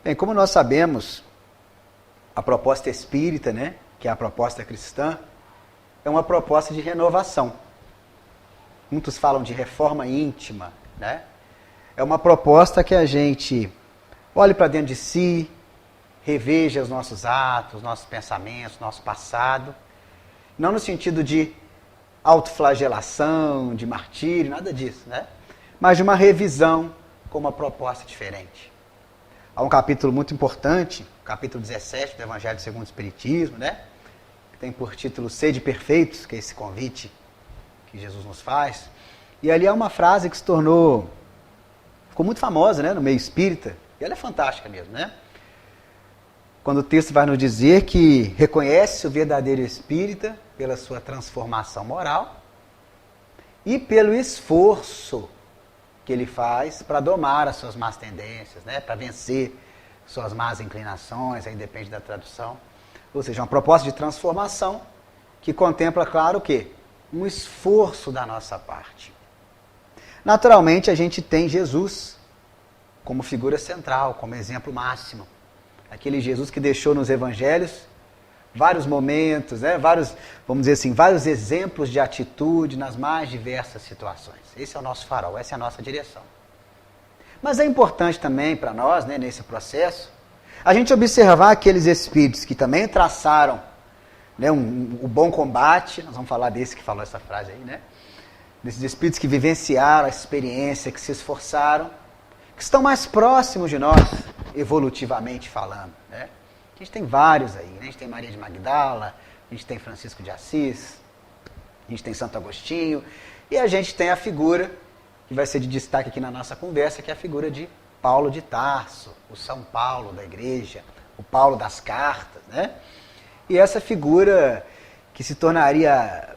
Bem, como nós sabemos, a proposta espírita, né, que é a proposta cristã, é uma proposta de renovação. Muitos falam de reforma íntima, né? É uma proposta que a gente olhe para dentro de si, reveja os nossos atos, nossos pensamentos, nosso passado, não no sentido de autoflagelação, de martírio, nada disso, né? Mas de uma revisão com uma proposta diferente. Há um capítulo muito importante, capítulo 17 do Evangelho segundo o Espiritismo, né? Que tem por título Sede Perfeitos, que é esse convite que Jesus nos faz. E ali há uma frase que ficou muito famosa, né, no meio espírita, e ela é fantástica mesmo, né? Quando o texto vai nos dizer que reconhece o verdadeiro espírita pela sua transformação moral e pelo esforço que ele faz para domar as suas más tendências, né, para vencer suas más inclinações, aí depende da tradução. Ou seja, uma proposta de transformação que contempla, claro, o quê? Um esforço da nossa parte. Naturalmente, a gente tem Jesus como figura central, como exemplo máximo. Aquele Jesus que deixou nos evangelhos vários momentos, né, vamos dizer assim, vários exemplos de atitude nas mais diversas situações. Esse é o nosso farol, essa é a nossa direção. Mas é importante também para nós, né, nesse processo, a gente observar aqueles espíritos que também traçaram, né, o bom combate, nós vamos falar desse que falou essa frase aí, né? Desses espíritos que vivenciaram a experiência, que se esforçaram, que estão mais próximos de nós, evolutivamente falando, né? A gente tem vários aí, né? A gente tem Maria de Magdala, a gente tem Francisco de Assis, a gente tem Santo Agostinho, e a gente tem a figura, que vai ser de destaque aqui na nossa conversa, que é a figura de Paulo de Tarso, o São Paulo da igreja, o Paulo das cartas, né? E essa figura que se tornaria,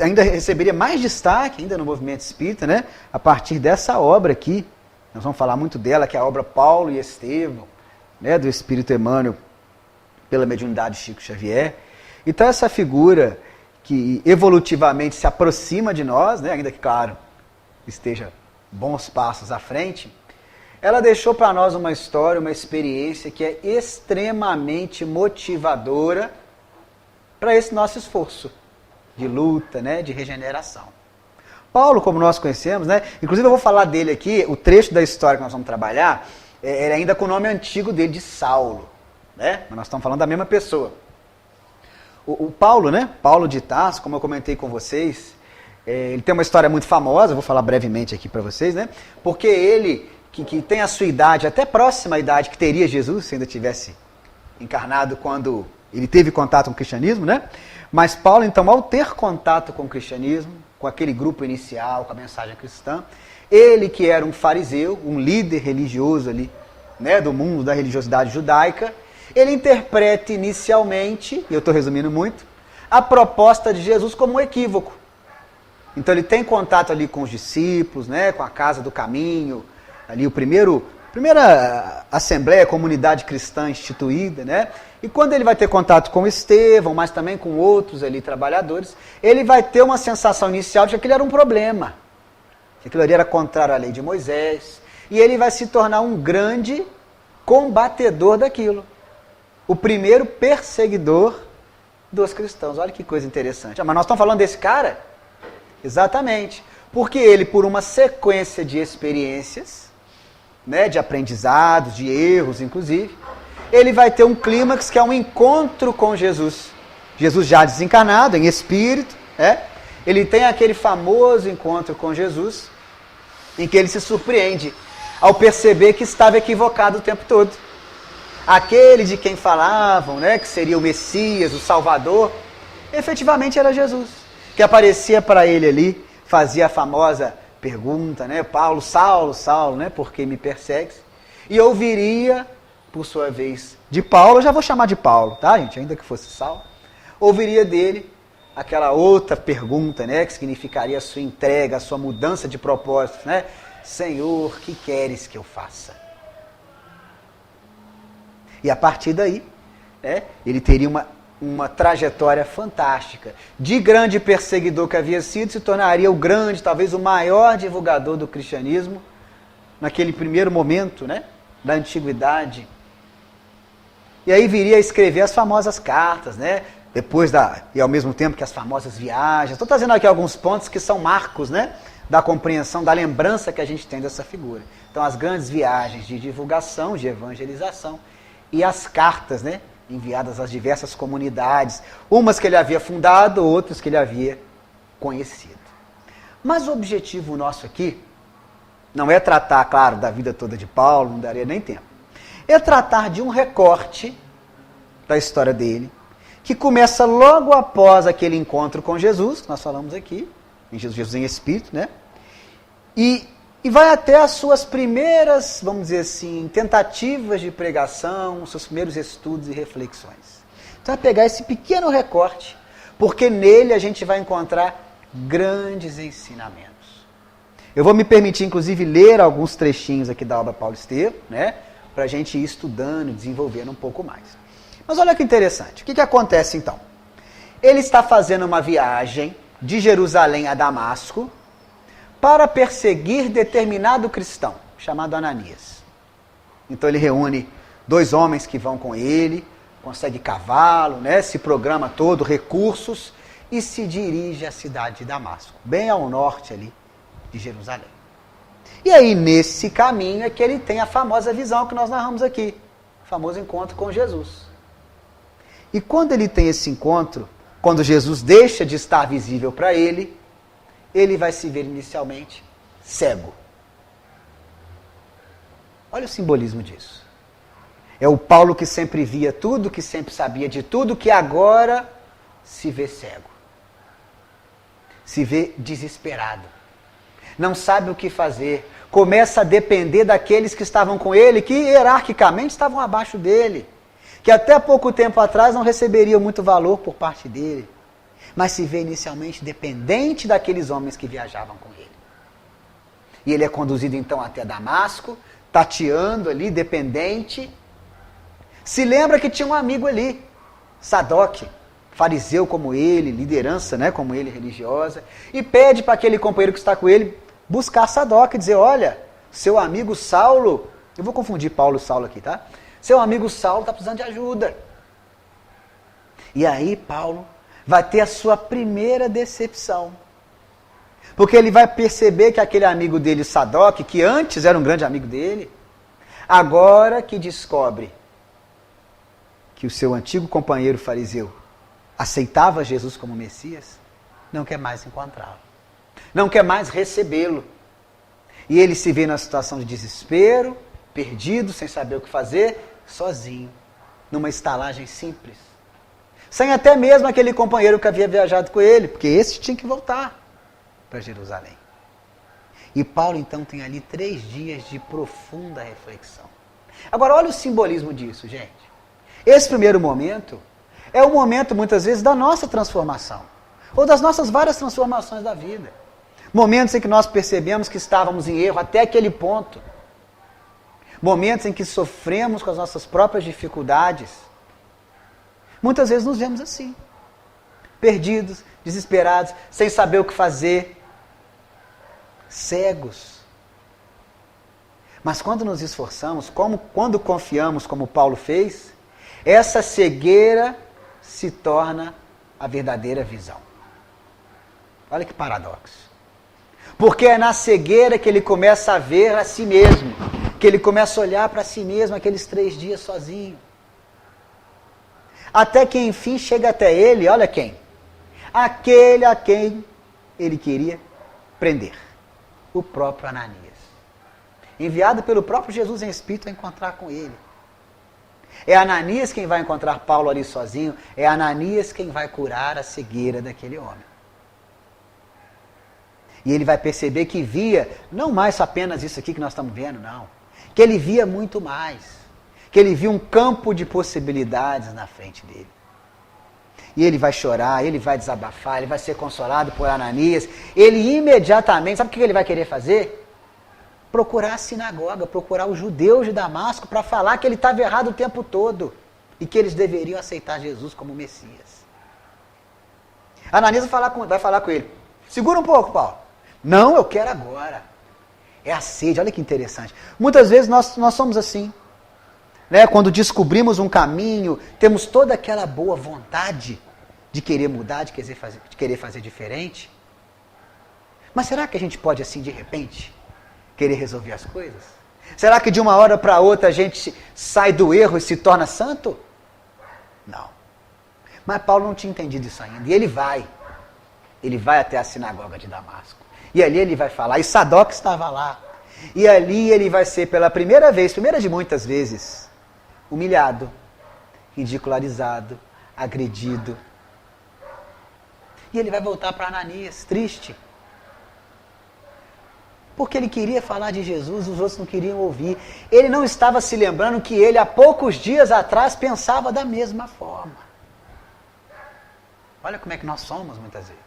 ainda receberia mais destaque ainda no movimento espírita, né? A partir dessa obra aqui, nós vamos falar muito dela, que é a obra Paulo e Estevão, né? Do Espírito Emmanuel, pela mediunidade de Chico Xavier. Então essa figura que evolutivamente se aproxima de nós, né? Ainda que, claro, esteja bons passos à frente, ela deixou para nós uma história, uma experiência que é extremamente motivadora para esse nosso esforço de luta, né, de regeneração. Paulo, como nós conhecemos, né, inclusive eu vou falar dele aqui, o trecho da história que nós vamos trabalhar, ele ainda com o nome antigo dele de Saulo, né? Mas nós estamos falando da mesma pessoa. O Paulo, né, Paulo de Tarso, como eu comentei com vocês, ele tem uma história muito famosa, eu vou falar brevemente aqui para vocês, né? Porque ele, que tem a sua idade, até próxima à idade que teria Jesus, se ainda tivesse encarnado quando ele teve contato com o cristianismo, né? Mas Paulo, então, ao ter contato com o cristianismo, com aquele grupo inicial, com a mensagem cristã, ele que era um fariseu, um líder religioso ali, né, do mundo da religiosidade judaica, ele interpreta inicialmente, e eu estou resumindo muito, a proposta de Jesus como um equívoco. Então ele tem contato ali com os discípulos, né, com a Casa do Caminho, ali primeira assembleia, comunidade cristã instituída, né? E quando ele vai ter contato com Estevão, mas também com outros ali trabalhadores, ele vai ter uma sensação inicial de que aquilo era um problema, que aquilo ali era contrário à lei de Moisés, e ele vai se tornar um grande combatedor daquilo, o primeiro perseguidor dos cristãos. Olha que coisa interessante. Mas nós estamos falando desse cara? Exatamente, porque ele, por uma sequência de experiências, né, de aprendizados, de erros, inclusive, ele vai ter um clímax que é um encontro com Jesus. Jesus já desencarnado, em espírito, né? Ele tem aquele famoso encontro com Jesus, em que ele se surpreende ao perceber que estava equivocado o tempo todo. Aquele de quem falavam, né, que seria o Messias, o Salvador, efetivamente era Jesus, que aparecia para ele ali, fazia a famosa pergunta, né, Paulo, Saulo, né, por que me persegues? E ouviria, por sua vez, de Paulo, eu já vou chamar de Paulo, tá, gente, ainda que fosse Saulo, ouviria dele aquela outra pergunta, né, que significaria a sua entrega, a sua mudança de propósito, né, Senhor, que queres que eu faça? E a partir daí, né, ele teria uma trajetória fantástica. De grande perseguidor que havia sido, se tornaria o grande, talvez o maior divulgador do cristianismo, naquele primeiro momento, né, da antiguidade E aí viria a escrever as famosas cartas, né? E ao mesmo tempo que as famosas viagens. Estou trazendo aqui alguns pontos que são marcos, né? Da compreensão, da lembrança que a gente tem dessa figura. Então, as grandes viagens de divulgação, de evangelização, e as cartas, né? Enviadas às diversas comunidades, umas que ele havia fundado, outras que ele havia conhecido. Mas o objetivo nosso aqui não é tratar, claro, da vida toda de Paulo, não daria nem tempo. É tratar de um recorte da história dele, que começa logo após aquele encontro com Jesus, que nós falamos aqui, em Jesus em Espírito, né? E vai até as suas primeiras, vamos dizer assim, tentativas de pregação, os seus primeiros estudos e reflexões. Então é pegar esse pequeno recorte, porque nele a gente vai encontrar grandes ensinamentos. Eu vou me permitir, inclusive, ler alguns trechinhos aqui da obra Paulo Estevam, né? Para a gente ir estudando e desenvolvendo um pouco mais. Mas olha que interessante. O que acontece então? Ele está fazendo uma viagem de Jerusalém a Damasco para perseguir determinado cristão, chamado Ananias. Então ele reúne 2 homens que vão com ele, consegue cavalo, né, se programa todo, recursos, e se dirige à cidade de Damasco, bem ao norte ali de Jerusalém. E aí, nesse caminho, é que ele tem a famosa visão que nós narramos aqui, o famoso encontro com Jesus. E quando ele tem esse encontro, quando Jesus deixa de estar visível para ele vai se ver inicialmente cego. Olha o simbolismo disso. É o Paulo que sempre via tudo, que sempre sabia de tudo, que agora se vê cego. Se vê desesperado. Não sabe o que fazer. Começa a depender daqueles que estavam com ele, que hierarquicamente estavam abaixo dele. Que até pouco tempo atrás não receberiam muito valor por parte dele. Mas se vê inicialmente dependente daqueles homens que viajavam com ele. E ele é conduzido então até Damasco, tateando ali, dependente. Se lembra que tinha um amigo ali, Sadoque, fariseu como ele, liderança, né, como ele, religiosa, e pede para aquele companheiro que está com ele buscar Sadoque e dizer, olha, seu amigo Saulo, eu vou confundir Paulo e Saulo aqui, tá? Seu amigo Saulo está precisando de ajuda. E aí Paulo vai ter a sua primeira decepção. Porque ele vai perceber que aquele amigo dele, Sadoque, que antes era um grande amigo dele, agora que descobre que o seu antigo companheiro fariseu aceitava Jesus como Messias, não quer mais encontrá-lo. Não quer mais recebê-lo. E ele se vê na situação de desespero, perdido, sem saber o que fazer, sozinho, numa estalagem simples. Sem até mesmo aquele companheiro que havia viajado com ele, porque esse tinha que voltar para Jerusalém. E Paulo então tem ali 3 dias de profunda reflexão. Agora olha o simbolismo disso, gente. Esse primeiro momento é o momento muitas vezes da nossa transformação, ou das nossas várias transformações da vida. Momentos em que nós percebemos que estávamos em erro até aquele ponto. Momentos em que sofremos com as nossas próprias dificuldades. Muitas vezes nos vemos assim, perdidos, desesperados, sem saber o que fazer, cegos. Mas quando nos esforçamos, quando confiamos, como Paulo fez, essa cegueira se torna a verdadeira visão. Olha que paradoxo. Porque é na cegueira que ele começa a ver a si mesmo, que ele começa a olhar para si mesmo aqueles 3 dias sozinho. Até que enfim chega até ele, olha quem? Aquele a quem ele queria prender. O próprio Ananias. Enviado pelo próprio Jesus em Espírito a encontrar com ele. É Ananias quem vai encontrar Paulo ali sozinho. É Ananias quem vai curar a cegueira daquele homem. E ele vai perceber que via, não mais apenas isso aqui que nós estamos vendo, não. Que ele via muito mais. Que ele via um campo de possibilidades na frente dele. E ele vai chorar, ele vai desabafar, ele vai ser consolado por Ananias. Ele imediatamente, sabe o que ele vai querer fazer? Procurar a sinagoga, procurar os judeus de Damasco para falar que ele estava errado o tempo todo. E que eles deveriam aceitar Jesus como Messias. Ananias vai falar com ele. Segura um pouco, Paulo. Não, eu quero agora. É a sede, olha que interessante. Muitas vezes nós somos assim. né? Quando descobrimos um caminho, temos toda aquela boa vontade de querer mudar, de querer fazer diferente. Mas será que a gente pode, assim, de repente, querer resolver as coisas? Será que de uma hora para outra a gente sai do erro e se torna santo? Não. Mas Paulo não tinha entendido isso ainda. E ele vai até a sinagoga de Damasco. E ali ele vai falar, e Sadoc estava lá. E ali ele vai ser pela primeira de muitas vezes, humilhado, ridicularizado, agredido. E ele vai voltar para Ananias, triste. Porque ele queria falar de Jesus, os outros não queriam ouvir. Ele não estava se lembrando que ele, há poucos dias atrás, pensava da mesma forma. Olha como é que nós somos, muitas vezes.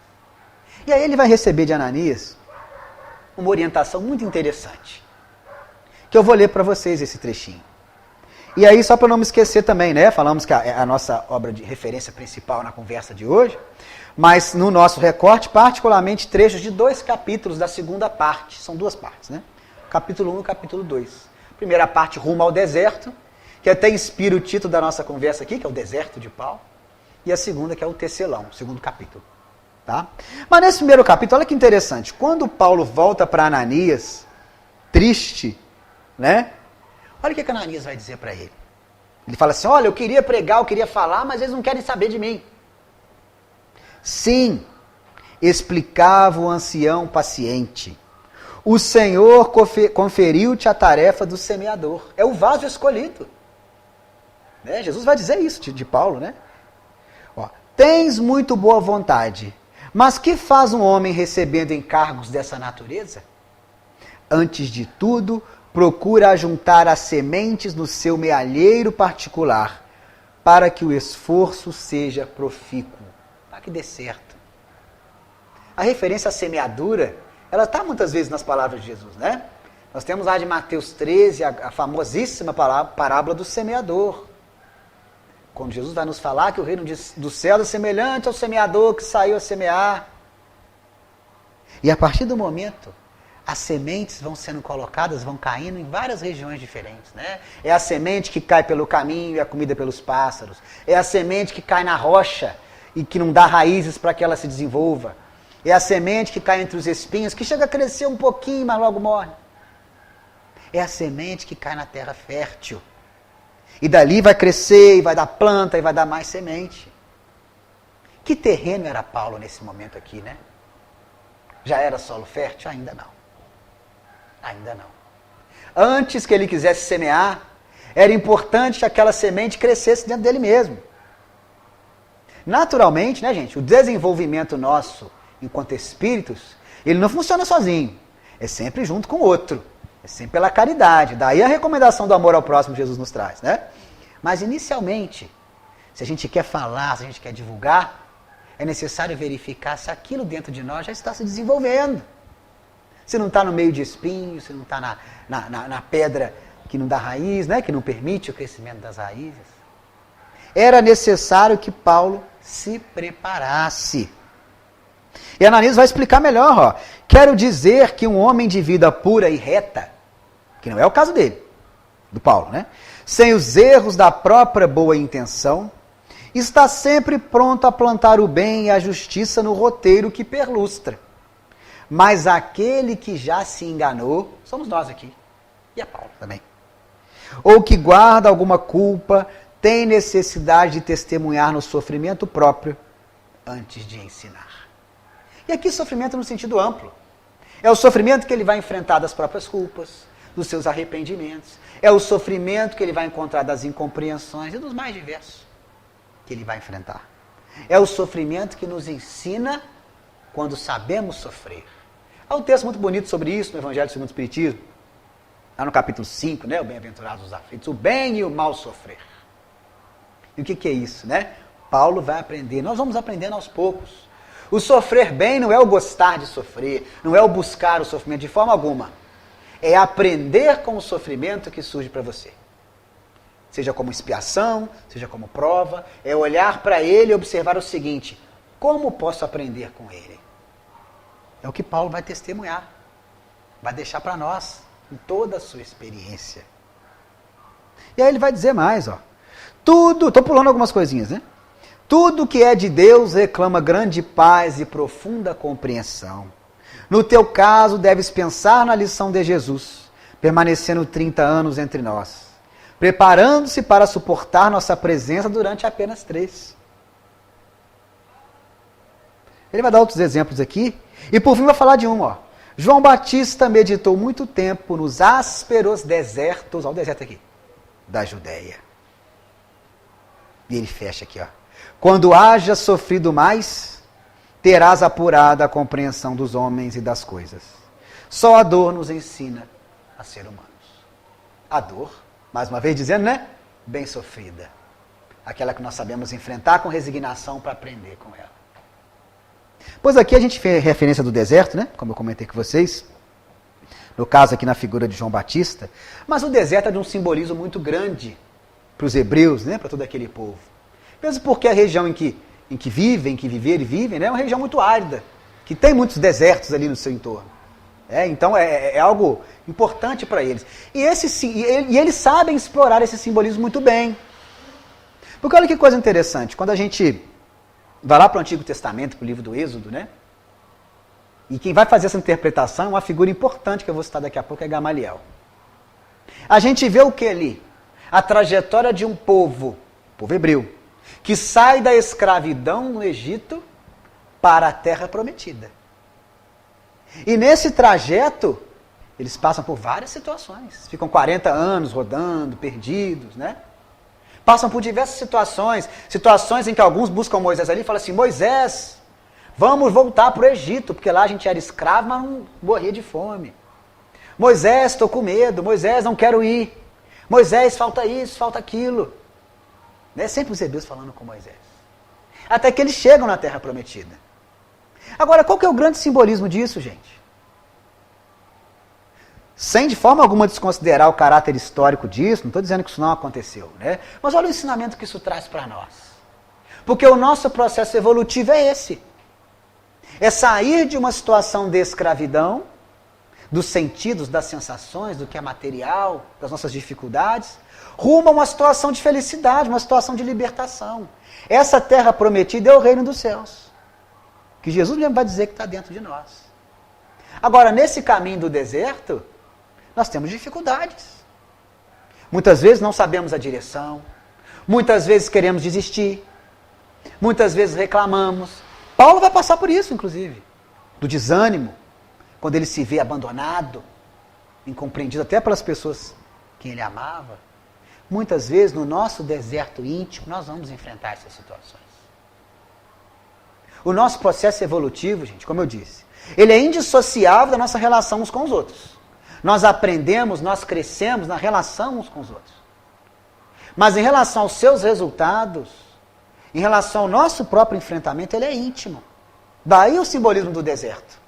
E aí ele vai receber de Ananias uma orientação muito interessante. Que eu vou ler para vocês esse trechinho. E aí, só para não me esquecer também, né? Falamos que é a nossa obra de referência principal na conversa de hoje. Mas no nosso recorte, particularmente, trechos de 2 capítulos da segunda parte. São 2 partes, né? Capítulo 1 e capítulo 2. Primeira parte, rumo ao deserto, que até inspira o título da nossa conversa aqui, que é o Deserto de Paulo. E a segunda, que é o Tecelão, o segundo capítulo. Tá? Mas nesse primeiro capítulo, olha que interessante. Quando Paulo volta para Ananias, triste, né? Olha o que Ananias vai dizer para ele. Ele fala assim, olha, eu queria pregar, eu queria falar, mas eles não querem saber de mim. Sim, explicava o ancião paciente. O Senhor conferiu-te a tarefa do semeador. É o vaso escolhido. Né? Jesus vai dizer isso de Paulo, né? Ó, tens muito boa vontade, mas que faz um homem recebendo encargos dessa natureza? Antes de tudo, procura ajuntar as sementes no seu mealheiro particular, para que o esforço seja profícuo, para que dê certo. A referência à semeadura, ela está muitas vezes nas palavras de Jesus, né? Nós temos lá de Mateus 13, a famosíssima parábola do semeador. Quando Jesus vai nos falar que o reino do céu é semelhante ao semeador que saiu a semear. E a partir do momento, as sementes vão sendo colocadas, vão caindo em várias regiões diferentes, né? É a semente que cai pelo caminho e é comida pelos pássaros. É a semente que cai na rocha e que não dá raízes para que ela se desenvolva. É a semente que cai entre os espinhos, que chega a crescer um pouquinho, mas logo morre. É a semente que cai na terra fértil. E dali vai crescer, e vai dar planta, e vai dar mais semente. Que terreno era Paulo nesse momento aqui, né? Já era solo fértil? Ainda não. Ainda não. Antes que ele quisesse semear, era importante que aquela semente crescesse dentro dele mesmo. Naturalmente, né, gente, o desenvolvimento nosso, enquanto espíritos, ele não funciona sozinho. É sempre junto com o outro. É sempre pela caridade. Daí a recomendação do amor ao próximo que Jesus nos traz, né? Mas inicialmente, se a gente quer falar, se a gente quer divulgar, é necessário verificar se aquilo dentro de nós já está se desenvolvendo. Se não está no meio de espinhos, se não está na pedra que não dá raiz, né? Que não permite o crescimento das raízes. Era necessário que Paulo se preparasse. E Ananias vai explicar melhor. Ó. Quero dizer que um homem de vida pura e reta, que não é o caso dele, do Paulo, né? Sem os erros da própria boa intenção, está sempre pronto a plantar o bem e a justiça no roteiro que perlustra. Mas aquele que já se enganou, somos nós aqui, e a Paulo também, ou que guarda alguma culpa, tem necessidade de testemunhar no sofrimento próprio antes de ensinar. E aqui sofrimento no sentido amplo. É o sofrimento que ele vai enfrentar das próprias culpas, dos seus arrependimentos. É o sofrimento que ele vai encontrar das incompreensões e dos mais diversos que ele vai enfrentar. É o sofrimento que nos ensina quando sabemos sofrer. Há um texto muito bonito sobre isso no Evangelho segundo o Espiritismo. Lá no capítulo 5, né? O bem-aventurados os aflitos, o bem e o mal sofrer. E o que é isso, né? Paulo vai aprender, nós vamos aprendendo aos poucos. O sofrer bem não é o gostar de sofrer, não é o buscar o sofrimento de forma alguma. É aprender com o sofrimento que surge para você. Seja como expiação, seja como prova, é olhar para ele e observar o seguinte: como posso aprender com ele? É o que Paulo vai testemunhar, vai deixar para nós, em toda a sua experiência. E aí ele vai dizer mais, ó. Tudo, estou pulando algumas coisinhas, né? Tudo que é de Deus reclama grande paz e profunda compreensão. No teu caso, deves pensar na lição de Jesus, permanecendo 30 anos entre nós, preparando-se para suportar nossa presença durante apenas 3. Ele vai dar outros exemplos aqui, e por fim vai falar de um, ó. João Batista meditou muito tempo nos ásperos desertos, olha o deserto aqui, da Judéia. E ele fecha aqui, ó. Quando hajas sofrido mais, terás apurada a compreensão dos homens e das coisas. Só a dor nos ensina a ser humanos. A dor, mais uma vez dizendo, né? Bem sofrida. Aquela que nós sabemos enfrentar com resignação para aprender com ela. Pois aqui a gente fez referência do deserto, né? Como eu comentei com vocês. No caso aqui na figura de João Batista. Mas o deserto é de um simbolismo muito grande para os hebreus, né? Para todo aquele povo. Mesmo porque a região em que vivem, né? É uma região muito árida. Que tem muitos desertos ali no seu entorno. Então é algo importante para eles. E eles sabem explorar esse simbolismo muito bem. Porque olha que coisa interessante. Quando a gente vai lá para o Antigo Testamento, para o livro do Êxodo, né? E quem vai fazer essa interpretação é uma figura importante que eu vou citar daqui a pouco, é Gamaliel. A gente vê o que ali? A trajetória de um povo hebreu, que sai da escravidão no Egito para a terra prometida. E nesse trajeto, eles passam por várias situações. Ficam 40 anos rodando, perdidos, né? Passam por diversas situações em que alguns buscam Moisés ali e falam assim, Moisés, vamos voltar para o Egito, porque lá a gente era escravo, mas não morria de fome. Moisés, estou com medo. Moisés, não quero ir. Moisés, falta isso, falta aquilo. Né? Sempre os hebreus falando com Moisés. Até que eles chegam na terra prometida. Agora, qual que é o grande simbolismo disso, gente? Sem de forma alguma desconsiderar o caráter histórico disso, não estou dizendo que isso não aconteceu, né? Mas olha o ensinamento que isso traz para nós. Porque o nosso processo evolutivo é esse. É sair de uma situação de escravidão, dos sentidos, das sensações, do que é material, das nossas dificuldades, rumo a uma situação de felicidade, uma situação de libertação. Essa terra prometida é o reino dos céus, que Jesus mesmo vai dizer que está dentro de nós. Agora, nesse caminho do deserto, nós temos dificuldades. Muitas vezes não sabemos a direção, muitas vezes queremos desistir, muitas vezes reclamamos. Paulo vai passar por isso, inclusive, do desânimo, quando ele se vê abandonado, incompreendido até pelas pessoas que ele amava. Muitas vezes, no nosso deserto íntimo, nós vamos enfrentar essas situações. O nosso processo evolutivo, gente, como eu disse, ele é indissociável da nossa relação uns com os outros. Nós aprendemos, nós crescemos na relação uns com os outros. Mas em relação aos seus resultados, em relação ao nosso próprio enfrentamento, ele é íntimo. Daí o simbolismo do deserto.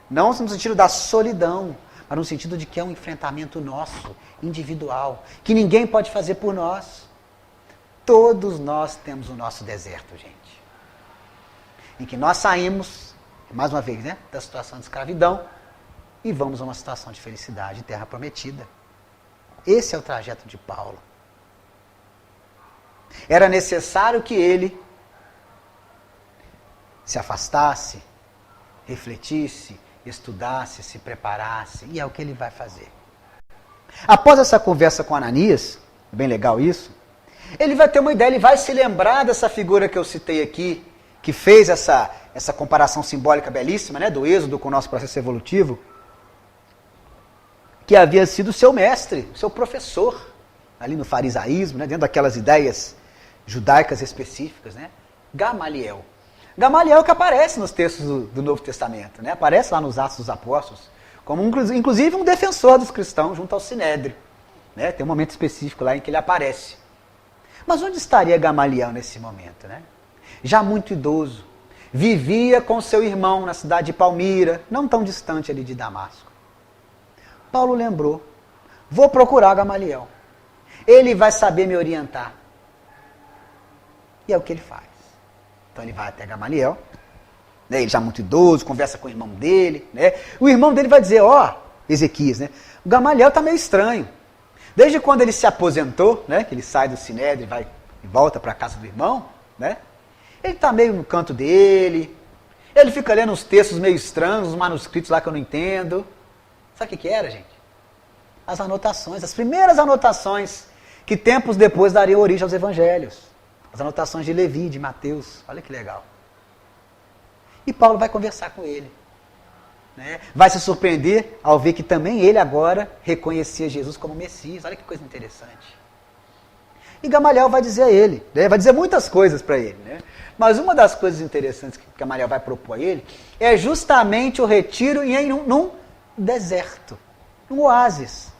Não no sentido da solidão, mas no sentido de que é um enfrentamento nosso, individual, que ninguém pode fazer por nós. Todos nós temos o nosso deserto, gente. Em que nós saímos, mais uma vez, né, da situação de escravidão e vamos a uma situação de felicidade, terra prometida. Esse é o trajeto de Paulo. Era necessário que ele se afastasse, refletisse, estudasse, se preparasse, e é o que ele vai fazer. Após essa conversa com Ananias, bem legal isso, ele vai ter uma ideia, ele vai se lembrar dessa figura que eu citei aqui, que fez essa comparação simbólica belíssima, né, do êxodo com o nosso processo evolutivo, que havia sido seu mestre, seu professor, ali no farisaísmo, né, dentro daquelas ideias judaicas específicas, né, Gamaliel. Gamaliel que aparece nos textos do Novo Testamento, né, aparece lá nos Atos dos Apóstolos, como inclusive um defensor dos cristãos junto ao Sinédrio. Né, tem um momento específico lá em que ele aparece. Mas onde estaria Gamaliel nesse momento, né? Já muito idoso, vivia com seu irmão na cidade de Palmira, não tão distante ali de Damasco. Paulo lembrou, vou procurar Gamaliel, ele vai saber me orientar. E é o que ele faz. Então ele vai até Gamaliel, né, ele já muito idoso, conversa com o irmão dele, né, o irmão dele vai dizer, Ezequias, né, o Gamaliel está meio estranho, Desde quando ele se aposentou, né, que ele sai do Sinédrio e volta para a casa do irmão, né, ele está meio no canto dele, ele fica lendo uns textos meio estranhos, uns manuscritos lá que eu não entendo. Sabe o que era, gente? As anotações, as primeiras anotações que tempos depois dariam origem aos evangelhos. As anotações de Levi, de Mateus. Olha que legal. E Paulo vai conversar com ele. Né? Vai se surpreender ao ver que também ele agora reconhecia Jesus como Messias. Olha que coisa interessante. E Gamaliel vai dizer a ele, né? Vai dizer muitas coisas para ele. Né? Mas uma das coisas interessantes que Gamaliel vai propor a ele é justamente o retiro num deserto, num oásis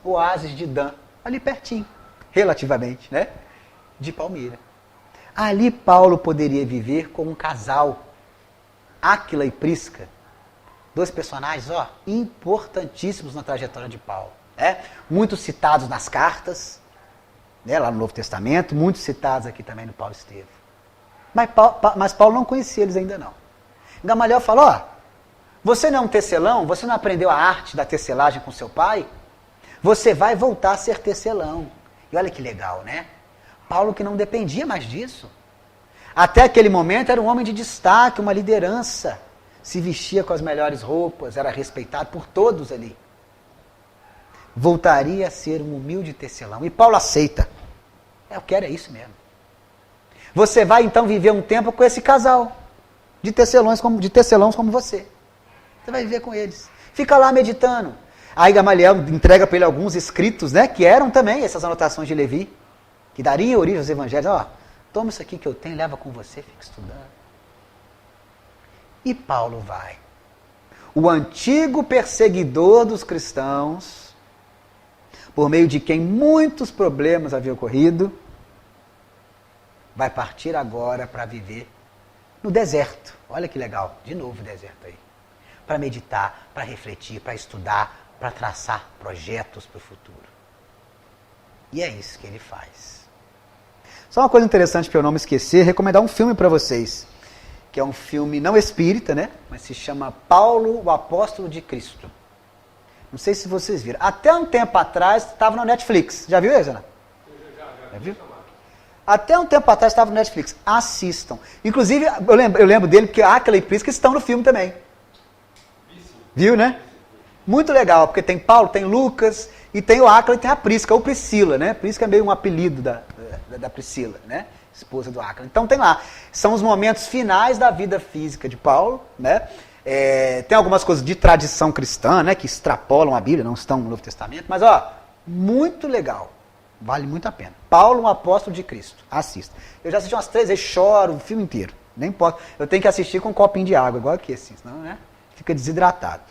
de Dan, ali pertinho, relativamente, né? De Palmira. Ali Paulo poderia viver com um casal, Áquila e Prisca, dois personagens importantíssimos na trajetória de Paulo. Né? Muito citados nas cartas, né, lá no Novo Testamento, muito citados aqui também no Paulo Estevam. Mas Paulo não conhecia eles ainda não. Gamaliel falou, você não é um tecelão? Você não aprendeu a arte da tecelagem com seu pai? Você vai voltar a ser tecelão. E olha que legal, né? Paulo que não dependia mais disso. Até aquele momento era um homem de destaque, uma liderança. Se vestia com as melhores roupas, era respeitado por todos ali. Voltaria a ser um humilde tecelão. E Paulo aceita. Eu quero isso mesmo. Você vai então viver um tempo com esse casal de tecelões como você. Você vai viver com eles. Fica lá meditando. Aí Gamaliel entrega para ele alguns escritos, né, que eram também essas anotações de Levi, que dariam origem aos evangelhos. Toma isso aqui que eu tenho, leva com você, fica estudando. E Paulo vai. O antigo perseguidor dos cristãos, por meio de quem muitos problemas haviam ocorrido, vai partir agora para viver no deserto. Olha que legal, de novo o deserto aí. Para meditar, para refletir, para estudar, para traçar projetos para o futuro. E é isso que ele faz. Só uma coisa interessante para eu não me esquecer, recomendar um filme para vocês, que é um filme não espírita, né? Mas se chama Paulo, o Apóstolo de Cristo. Não sei se vocês viram. Até um tempo atrás estava na Netflix. Já viu, Ezana? Já viu? Até um tempo atrás estava no Netflix. Assistam. Inclusive, eu lembro dele porque Áquila e Prisca estão no filme também. Viu, né? Muito legal, porque tem Paulo, tem Lucas, e tem o Áquila e tem a Prisca, ou Priscila, né? Prisca é meio um apelido da Priscila, né? Esposa do Áquila. Então tem lá. São os momentos finais da vida física de Paulo, né? Tem algumas coisas de tradição cristã, né? Que extrapolam a Bíblia, não estão no Novo Testamento, mas muito legal. Vale muito a pena. Paulo, um apóstolo de Cristo. Assista. Eu já assisti umas 3 vezes, choro o filme inteiro. Nem posso. Eu tenho que assistir com um copinho de água, igual aqui, assim, senão, né? Fica desidratado.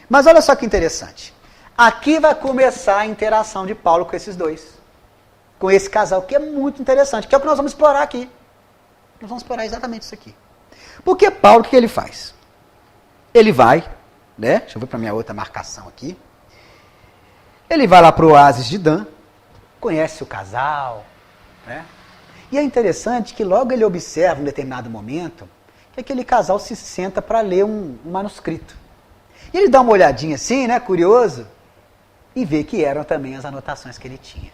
Mas olha só que interessante. Aqui vai começar a interação de Paulo com esses dois. Com esse casal, que é muito interessante, que é o que nós vamos explorar aqui. Nós vamos explorar exatamente isso aqui. Porque Paulo, o que ele faz? Ele vai, né? Deixa eu ver para minha outra marcação aqui. Ele vai lá para o oásis de Dan, conhece o casal, né? E é interessante que logo ele observa, em um determinado momento, que aquele casal se senta para ler um manuscrito. E ele dá uma olhadinha assim, né, curioso, e vê que eram também as anotações que ele tinha.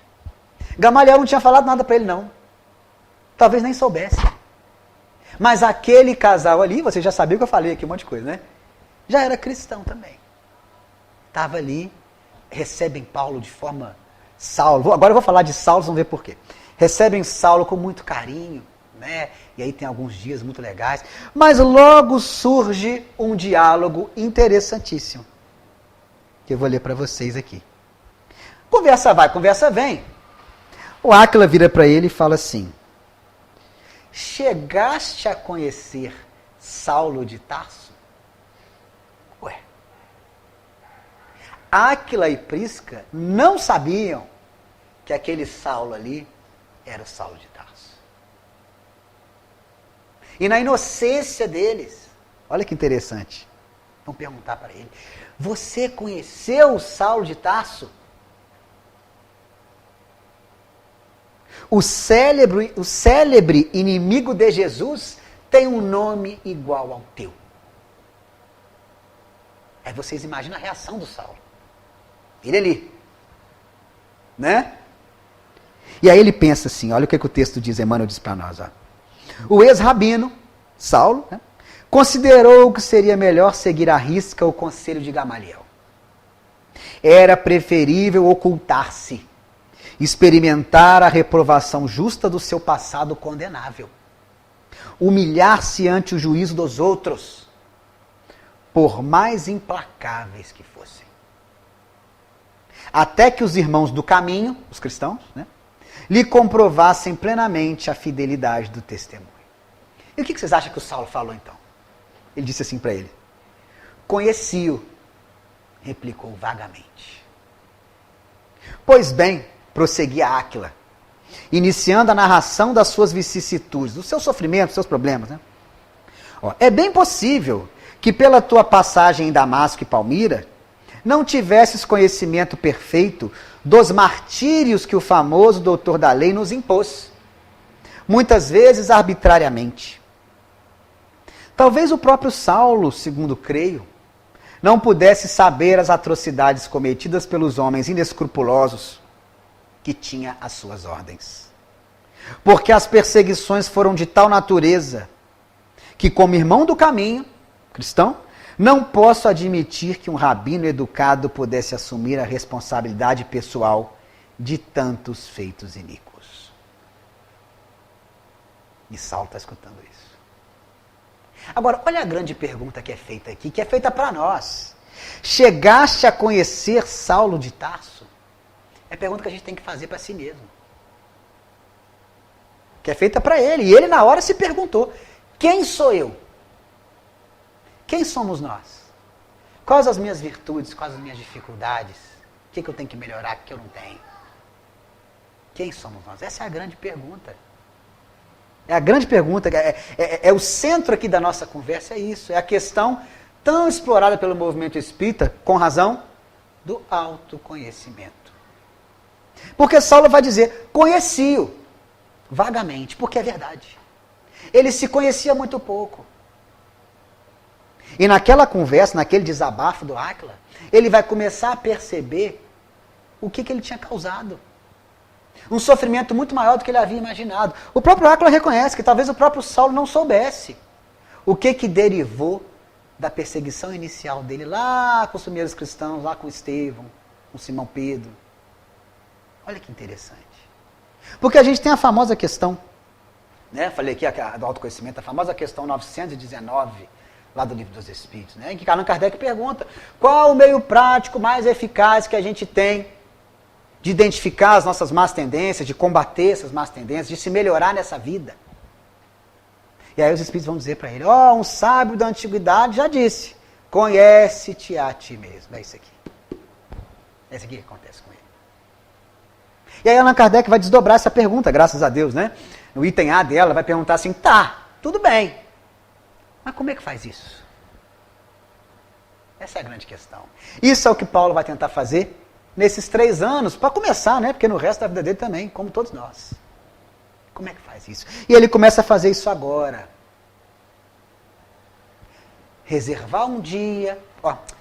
Gamaliel não tinha falado nada para ele, não. Talvez nem soubesse. Mas aquele casal ali, você já sabia que eu falei aqui um monte de coisa, né? Já era cristão também. Estava ali, recebem Paulo de forma... Saulo, agora eu vou falar de Saulo, vamos ver por quê. Recebem Saulo com muito carinho, né? E aí tem alguns dias muito legais. Mas logo surge um diálogo interessantíssimo, que eu vou ler para vocês aqui. Conversa vai, conversa vem. O Áquila vira para ele e fala assim: chegaste a conhecer Saulo de Tarso? Ué. Áquila e Prisca não sabiam que aquele Saulo ali era o Saulo de Tarso. E na inocência deles, olha que interessante, vão perguntar para ele: você conheceu o Saulo de Tarso? O célebre inimigo de Jesus tem um nome igual ao teu. Aí vocês imaginam a reação do Saulo. Ele ali, né? E aí ele pensa assim, olha o que o texto diz, Emmanuel diz para nós. Ó. O ex-rabino, Saulo, né, considerou que seria melhor seguir à risca o conselho de Gamaliel. Era preferível ocultar-se, experimentar a reprovação justa do seu passado condenável, humilhar-se ante o juízo dos outros, por mais implacáveis que fossem. Até que os irmãos do caminho, os cristãos, né, lhe comprovassem plenamente a fidelidade do testemunho. E o que vocês acham que o Saulo falou então? Ele disse assim para ele: conheci-o, replicou vagamente. Pois bem, prosseguia Áquila, iniciando a narração das suas vicissitudes, dos seus sofrimentos, dos seus problemas. Né? Ó, é bem possível que pela tua passagem em Damasco e Palmira, não tivesses conhecimento perfeito dos martírios que o famoso doutor da lei nos impôs, muitas vezes arbitrariamente. Talvez o próprio Saulo, segundo creio, não pudesse saber as atrocidades cometidas pelos homens inescrupulosos que tinha às suas ordens. Porque as perseguições foram de tal natureza que, como irmão do caminho, cristão, não posso admitir que um rabino educado pudesse assumir a responsabilidade pessoal de tantos feitos iníquos. E Saulo está escutando isso. Agora, olha a grande pergunta que é feita aqui, que é feita para nós. Chegaste a conhecer Saulo de Tarso? É a pergunta que a gente tem que fazer para si mesmo. Que é feita para ele. E ele, na hora, se perguntou: quem sou eu? Quem somos nós? Quais as minhas virtudes? Quais as minhas dificuldades? O que eu tenho que melhorar, o que eu não tenho? Quem somos nós? Essa é a grande pergunta. É a grande pergunta, é o centro aqui da nossa conversa, é isso. É a questão tão explorada pelo movimento espírita, com razão, do autoconhecimento. Porque Saulo vai dizer, conheci-o vagamente, porque é verdade. Ele se conhecia muito pouco. E naquela conversa, naquele desabafo do Áquila, ele vai começar a perceber o que ele tinha causado. Um sofrimento muito maior do que ele havia imaginado. O próprio Áquila reconhece que talvez o próprio Saulo não soubesse o que derivou da perseguição inicial dele lá com os primeiros cristãos, lá com Estevão, com Simão Pedro. Olha que interessante. Porque a gente tem a famosa questão, né? Falei aqui do autoconhecimento, a famosa questão 919, lá do Livro dos Espíritos, né? Em que Allan Kardec pergunta: qual o meio prático mais eficaz que a gente tem de identificar as nossas más tendências, de combater essas más tendências, de se melhorar nessa vida? E aí os Espíritos vão dizer para ele: um sábio da antiguidade já disse, conhece-te a ti mesmo. É isso aqui. É isso aqui que acontece com ele. E aí Allan Kardec vai desdobrar essa pergunta, graças a Deus, né? No item A dela, vai perguntar assim: tá, tudo bem, mas como é que faz isso? Essa é a grande questão. Isso é o que Paulo vai tentar fazer nesses 3 anos, para começar, né? Porque no resto da vida dele também, como todos nós. Como é que faz isso? E ele começa a fazer isso agora. Reservar um dia,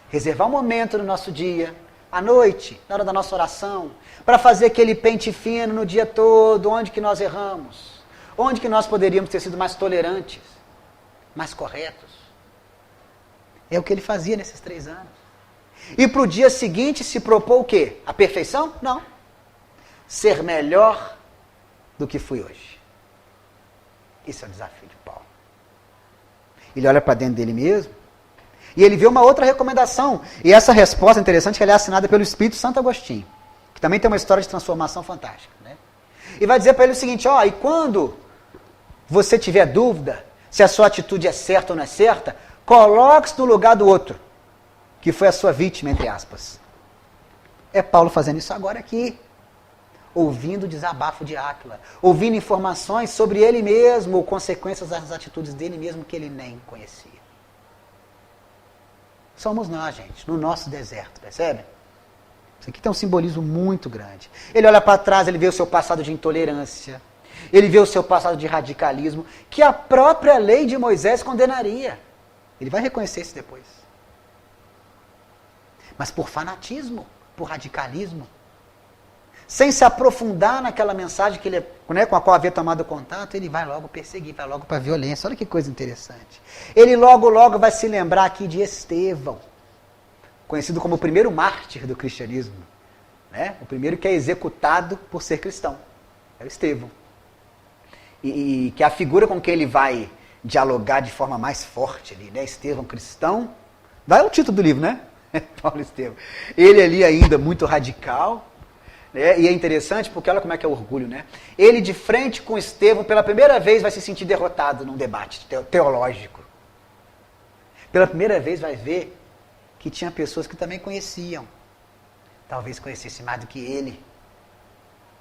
reservar um momento no nosso dia, à noite, na hora da nossa oração, para fazer aquele pente fino no dia todo, onde que nós erramos, onde que nós poderíamos ter sido mais tolerantes, mais corretos. É o que ele fazia nesses 3 anos. E para o dia seguinte se propôs o quê? A perfeição? Não. Ser melhor do que fui hoje. Esse é o desafio de Paulo. Ele olha para dentro dele mesmo e ele vê uma outra recomendação. E essa resposta é interessante, que ela é assinada pelo Espírito Santo Agostinho, que também tem uma história de transformação fantástica, né? E vai dizer para ele o seguinte: e quando você tiver dúvida se a sua atitude é certa ou não é certa, coloque-se no lugar do outro, que foi a sua vítima, entre aspas. É Paulo fazendo isso agora aqui, ouvindo o desabafo de Áquila, ouvindo informações sobre ele mesmo, ou consequências das atitudes dele mesmo que ele nem conhecia. Somos nós, gente, no nosso deserto, percebe? Isso aqui tem um simbolismo muito grande. Ele olha para trás, ele vê o seu passado de intolerância, ele vê o seu passado de radicalismo, que a própria lei de Moisés condenaria. Ele vai reconhecer isso depois. Mas por fanatismo, por radicalismo. sem se aprofundar naquela mensagem que ele, né, com a qual havia tomado contato, ele vai logo perseguir, vai logo para a violência. Olha que coisa interessante. Ele logo vai se lembrar aqui de Estevão, conhecido como o primeiro mártir do cristianismo, né? O primeiro que é executado por ser cristão. É o Estevão. E que é a figura com que ele vai dialogar de forma mais forte ali, né? Estevão cristão. Vai o título do livro, né? Paulo Estevão. Ele ali ainda muito radical. E é interessante porque olha como é que é o orgulho, né? Ele de frente com Estevão, pela primeira vez vai se sentir derrotado num debate teológico. Pela primeira vez vai ver que tinha pessoas que também conheciam. Talvez conhecesse mais do que ele.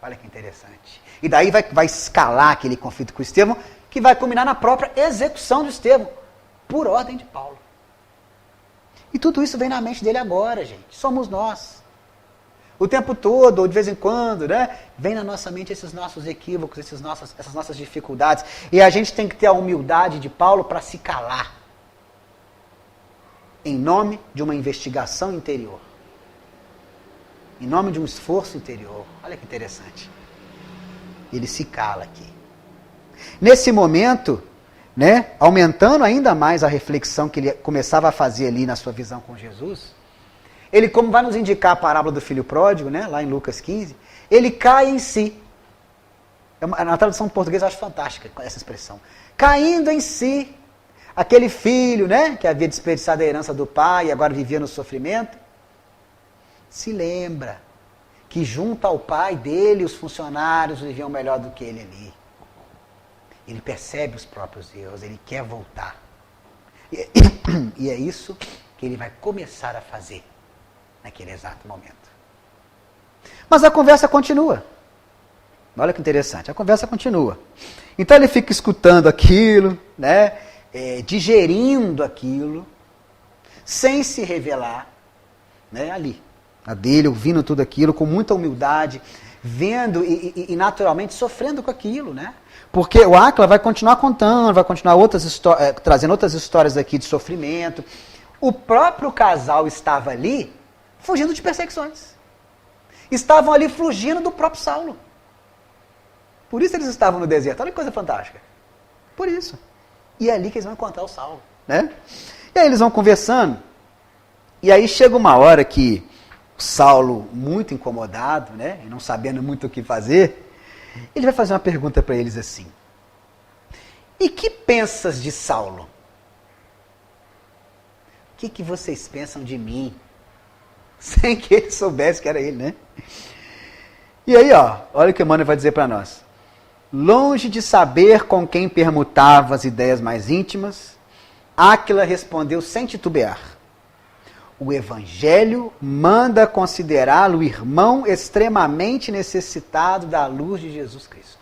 Olha que interessante. E daí vai escalar aquele conflito com Estevão, que vai culminar na própria execução de Estevão, por ordem de Paulo. E tudo isso vem na mente dele agora, gente. Somos nós. O tempo todo, ou de vez em quando, né? Vem na nossa mente esses nossos equívocos, essas nossas dificuldades. E a gente tem que ter a humildade de Paulo para se calar. Em nome de uma investigação interior. Em nome de um esforço interior. Olha que interessante. Ele se cala aqui. Nesse momento, né, aumentando ainda mais a reflexão que ele começava a fazer ali na sua visão com Jesus, ele, como vai nos indicar a parábola do filho pródigo, né, lá em Lucas 15, ele cai em si. Na tradução portuguesa eu acho fantástica essa expressão. Caindo em si. Aquele filho, né, que havia desperdiçado a herança do pai e agora vivia no sofrimento, se lembra que junto ao pai dele os funcionários viviam melhor do que ele ali. Ele percebe os próprios erros, ele quer voltar. E é isso que ele vai começar a fazer naquele exato momento. Mas a conversa continua. Olha que interessante, a conversa continua. Então ele fica escutando aquilo, né, digerindo aquilo, sem se revelar, né, ali. A dele, ouvindo tudo aquilo, com muita humildade, vendo e naturalmente sofrendo com aquilo, né? Porque o Áquila vai continuar contando, vai continuar trazendo outras histórias aqui de sofrimento. O próprio casal estava ali fugindo de perseguições. Estavam ali fugindo do próprio Saulo. Por isso eles estavam no deserto. Olha que coisa fantástica. Por isso. E é ali que eles vão encontrar o Saulo, né? E aí eles vão conversando. E aí chega uma hora que Saulo, muito incomodado, né, e não sabendo muito o que fazer, ele vai fazer uma pergunta para eles assim: e que pensas de Saulo? O que vocês pensam de mim? Sem que ele soubesse que era ele, né? E aí, ó, olha o que Emmanuel vai dizer para nós. Longe de saber com quem permutava as ideias mais íntimas, Áquila respondeu sem titubear: o Evangelho manda considerá-lo irmão extremamente necessitado da luz de Jesus Cristo.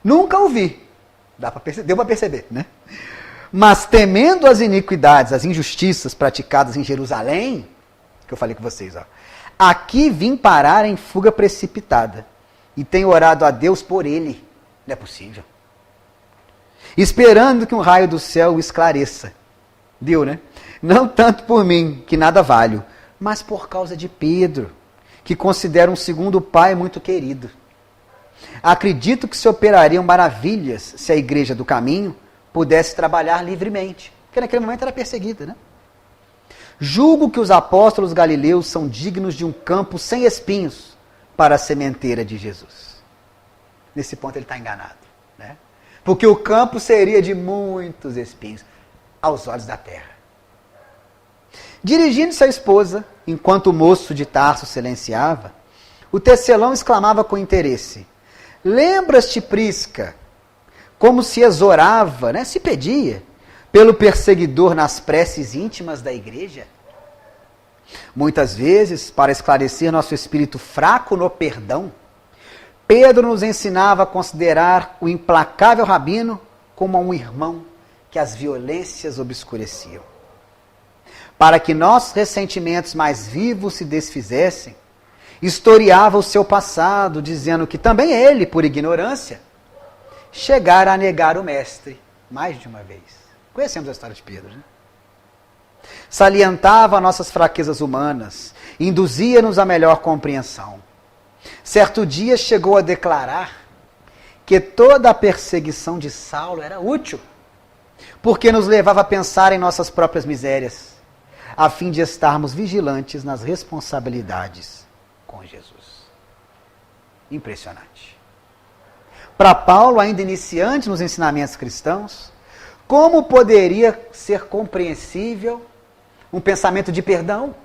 Nunca o vi. Deu para perceber, né? Mas temendo as iniquidades, as injustiças praticadas em Jerusalém, que eu falei com vocês, ó, aqui vim parar em fuga precipitada e tenho orado a Deus por ele. Não é possível. Esperando que um raio do céu o esclareça. Deu, né? Não tanto por mim, que nada valho, mas por causa de Pedro, que considero um segundo pai muito querido. Acredito que se operariam maravilhas se a igreja do caminho pudesse trabalhar livremente, porque naquele momento era perseguida, né? Julgo que os apóstolos galileus são dignos de um campo sem espinhos para a sementeira de Jesus. Nesse ponto ele está enganado, né? Porque o campo seria de muitos espinhos aos olhos da terra. Dirigindo-se à esposa, enquanto o moço de Tarso silenciava, o tecelão exclamava com interesse: lembras-te, Prisca, como se exorava, né, se pedia, pelo perseguidor nas preces íntimas da igreja? Muitas vezes, para esclarecer nosso espírito fraco no perdão, Pedro nos ensinava a considerar o implacável rabino como um irmão que as violências obscureciam. Para que nossos ressentimentos mais vivos se desfizessem, historiava o seu passado, dizendo que também ele, por ignorância, chegara a negar o mestre mais de uma vez. Conhecemos a história de Pedro, né? Salientava nossas fraquezas humanas, induzia-nos a melhor compreensão. Certo dia chegou a declarar que toda a perseguição de Saulo era útil, porque nos levava a pensar em nossas próprias misérias, a fim de estarmos vigilantes nas responsabilidades com Jesus. Impressionante. Para Paulo, ainda iniciante nos ensinamentos cristãos, como poderia ser compreensível um pensamento de perdão?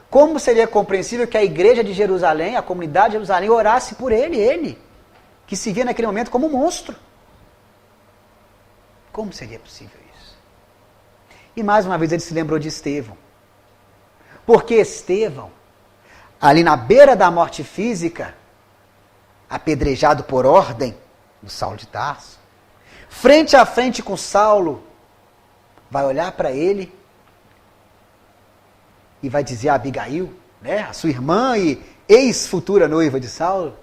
Como seria compreensível que a igreja de Jerusalém, a comunidade de Jerusalém, orasse por ele, que se via naquele momento como um monstro? Como seria possível isso? E mais uma vez ele se lembrou de Estevão. Porque Estevão, ali na beira da morte física, apedrejado por ordem do Saulo de Tarso, frente a frente com Saulo, vai olhar para ele e vai dizer a Abigail, né, a sua irmã e ex-futura noiva de Saulo,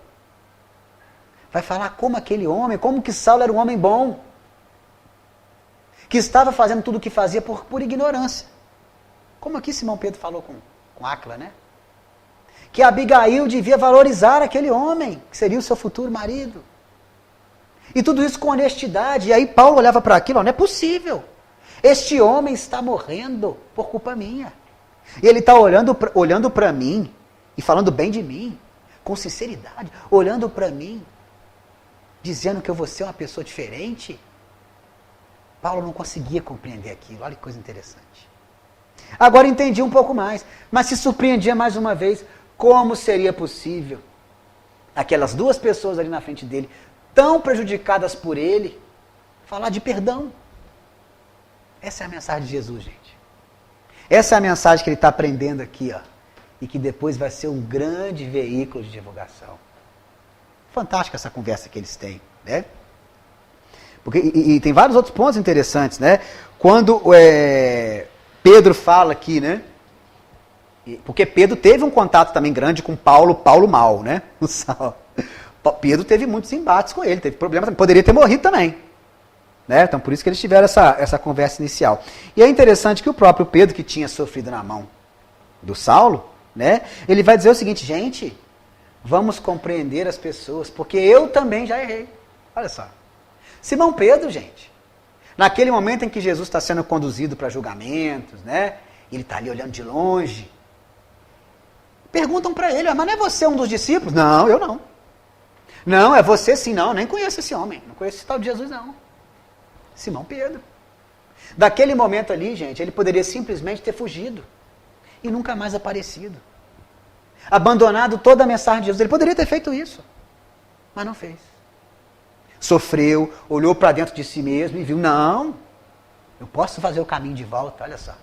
vai falar como aquele homem, como que Saulo era um homem bom, que estava fazendo tudo o que fazia por ignorância. Como aqui Simão Pedro falou com Áquila, né? Que Abigail devia valorizar aquele homem, que seria o seu futuro marido. E tudo isso com honestidade. E aí Paulo olhava para aquilo, não é possível. Este homem está morrendo por culpa minha. E ele está olhando para mim e falando bem de mim, com sinceridade, olhando para mim, dizendo que eu vou ser uma pessoa diferente. Paulo não conseguia compreender aquilo. Olha que coisa interessante. Agora entendi um pouco mais, mas se surpreendia mais uma vez como seria possível aquelas duas pessoas ali na frente dele, tão prejudicadas por ele, falar de perdão. Essa é a mensagem de Jesus, gente. Essa é a mensagem que ele está aprendendo aqui, ó, e que depois vai ser um grande veículo de divulgação. Fantástica essa conversa que eles têm, né? Porque, e tem vários outros pontos interessantes, né? Quando Pedro fala aqui, né? Porque Pedro teve um contato também grande com Paulo mal, né? Pedro teve muitos embates com ele, teve problemas, poderia ter morrido também. Né? Então por isso que eles tiveram essa conversa inicial. E é interessante que o próprio Pedro, que tinha sofrido na mão do Saulo, né? Ele vai dizer o seguinte: gente, vamos compreender as pessoas, porque eu também já errei. Olha só. Simão Pedro, gente, naquele momento em que Jesus está sendo conduzido para julgamentos, né? Ele está ali olhando de longe. Perguntam para ele: mas não é você um dos discípulos? Não, eu não. Não, é você sim, não, nem conheço esse homem, não conheço esse tal de Jesus não. Simão Pedro. Daquele momento ali, gente, ele poderia simplesmente ter fugido e nunca mais aparecido. Abandonado toda a mensagem de Jesus, ele poderia ter feito isso, mas não fez. Sofreu, olhou para dentro de si mesmo e viu: não, eu posso fazer o caminho de volta, olha só.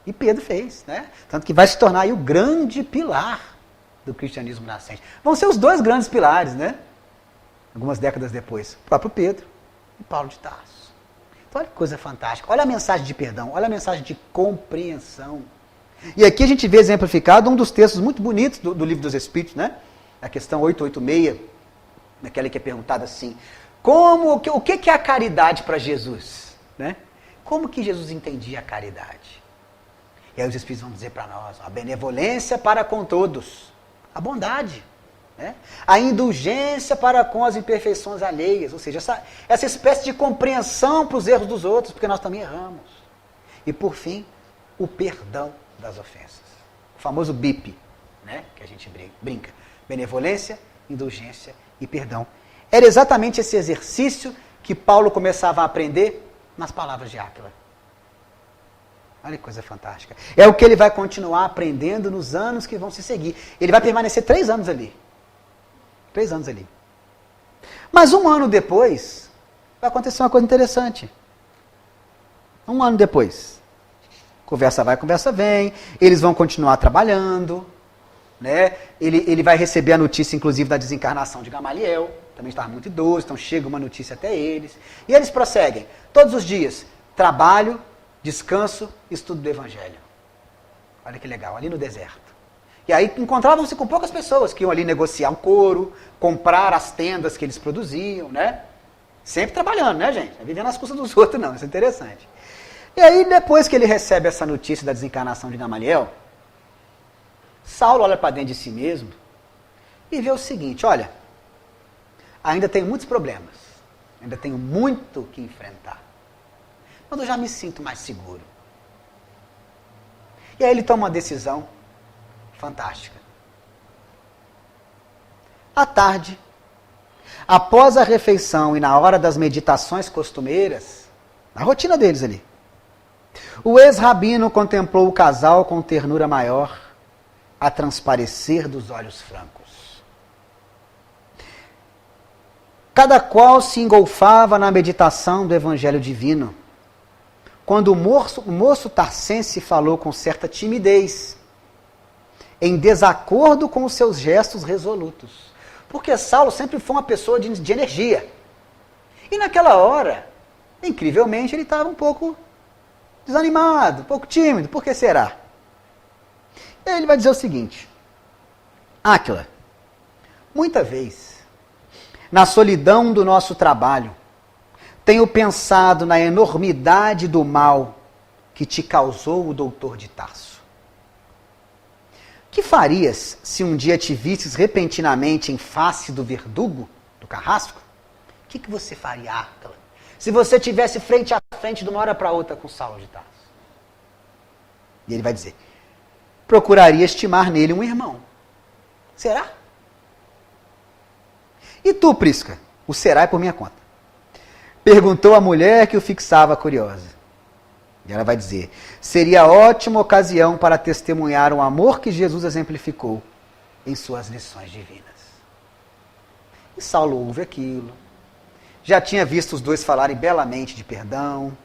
E Pedro fez, né? Tanto que vai se tornar aí o grande pilar do cristianismo nascente. Vão ser os dois grandes pilares, né? Algumas décadas depois, o próprio Pedro e Paulo de Tarso. Então, olha que coisa fantástica. Olha a mensagem de perdão, olha a mensagem de compreensão. E aqui a gente vê exemplificado um dos textos muito bonitos do Livro dos Espíritos, né? A questão 886, naquela que é perguntada assim: o que é a caridade para Jesus? Né? Como que Jesus entendia a caridade? E aí os Espíritos vão dizer para nós: a benevolência para com todos, a bondade, né? A indulgência para com as imperfeições alheias, ou seja, essa espécie de compreensão para os erros dos outros, porque nós também erramos. E por fim, o perdão das ofensas. O famoso BIP, né? Que a gente brinca. Benevolência, indulgência e perdão. Era exatamente esse exercício que Paulo começava a aprender nas palavras de Áquila. Olha que coisa fantástica. É o que ele vai continuar aprendendo nos anos que vão se seguir. Ele vai permanecer 3 anos ali. 3 anos ali. Mas 1 ano depois, vai acontecer uma coisa interessante. 1 ano depois. Conversa vai, conversa vem. Eles vão continuar trabalhando. Né? Ele vai receber a notícia, inclusive, da desencarnação de Gamaliel. Também estava muito idoso, então chega uma notícia até eles. E eles prosseguem. Todos os dias, trabalho, descanso, estudo do Evangelho. Olha que legal, ali no deserto. E aí encontravam-se com poucas pessoas que iam ali negociar um couro, comprar as tendas que eles produziam, né? Sempre trabalhando, né, gente? Não é vivendo às custas dos outros, não. Isso é interessante. E aí, depois que ele recebe essa notícia da desencarnação de Gamaliel, Saulo olha para dentro de si mesmo e vê o seguinte, olha, ainda tenho muitos problemas, ainda tenho muito que enfrentar, mas eu já me sinto mais seguro. E aí ele toma uma decisão fantástica. À tarde, após a refeição e na hora das meditações costumeiras, na rotina deles ali, o ex-rabino contemplou o casal com ternura maior, a transparecer dos olhos francos. Cada qual se engolfava na meditação do Evangelho Divino, quando o moço tarcense falou com certa timidez, em desacordo com os seus gestos resolutos. Porque Saulo sempre foi uma pessoa de energia. E naquela hora, incrivelmente, ele estava um pouco desanimado, um pouco tímido. Por que será? E aí ele vai dizer o seguinte: Áquila, muita vez, na solidão do nosso trabalho, tenho pensado na enormidade do mal que te causou o doutor de Tarso. Que farias se um dia te visses repentinamente em face do verdugo, do carrasco? O que você faria, Áquila, se você estivesse frente a frente de uma hora para outra com Saulo de Tarso? E ele vai dizer: procuraria estimar nele um irmão. Será? E tu, Prisca? O será é por minha conta. Perguntou a mulher que o fixava curiosa. E ela vai dizer: seria ótima ocasião para testemunhar o amor que Jesus exemplificou em suas lições divinas. E Saulo ouve aquilo. Já tinha visto os dois falarem belamente de perdão.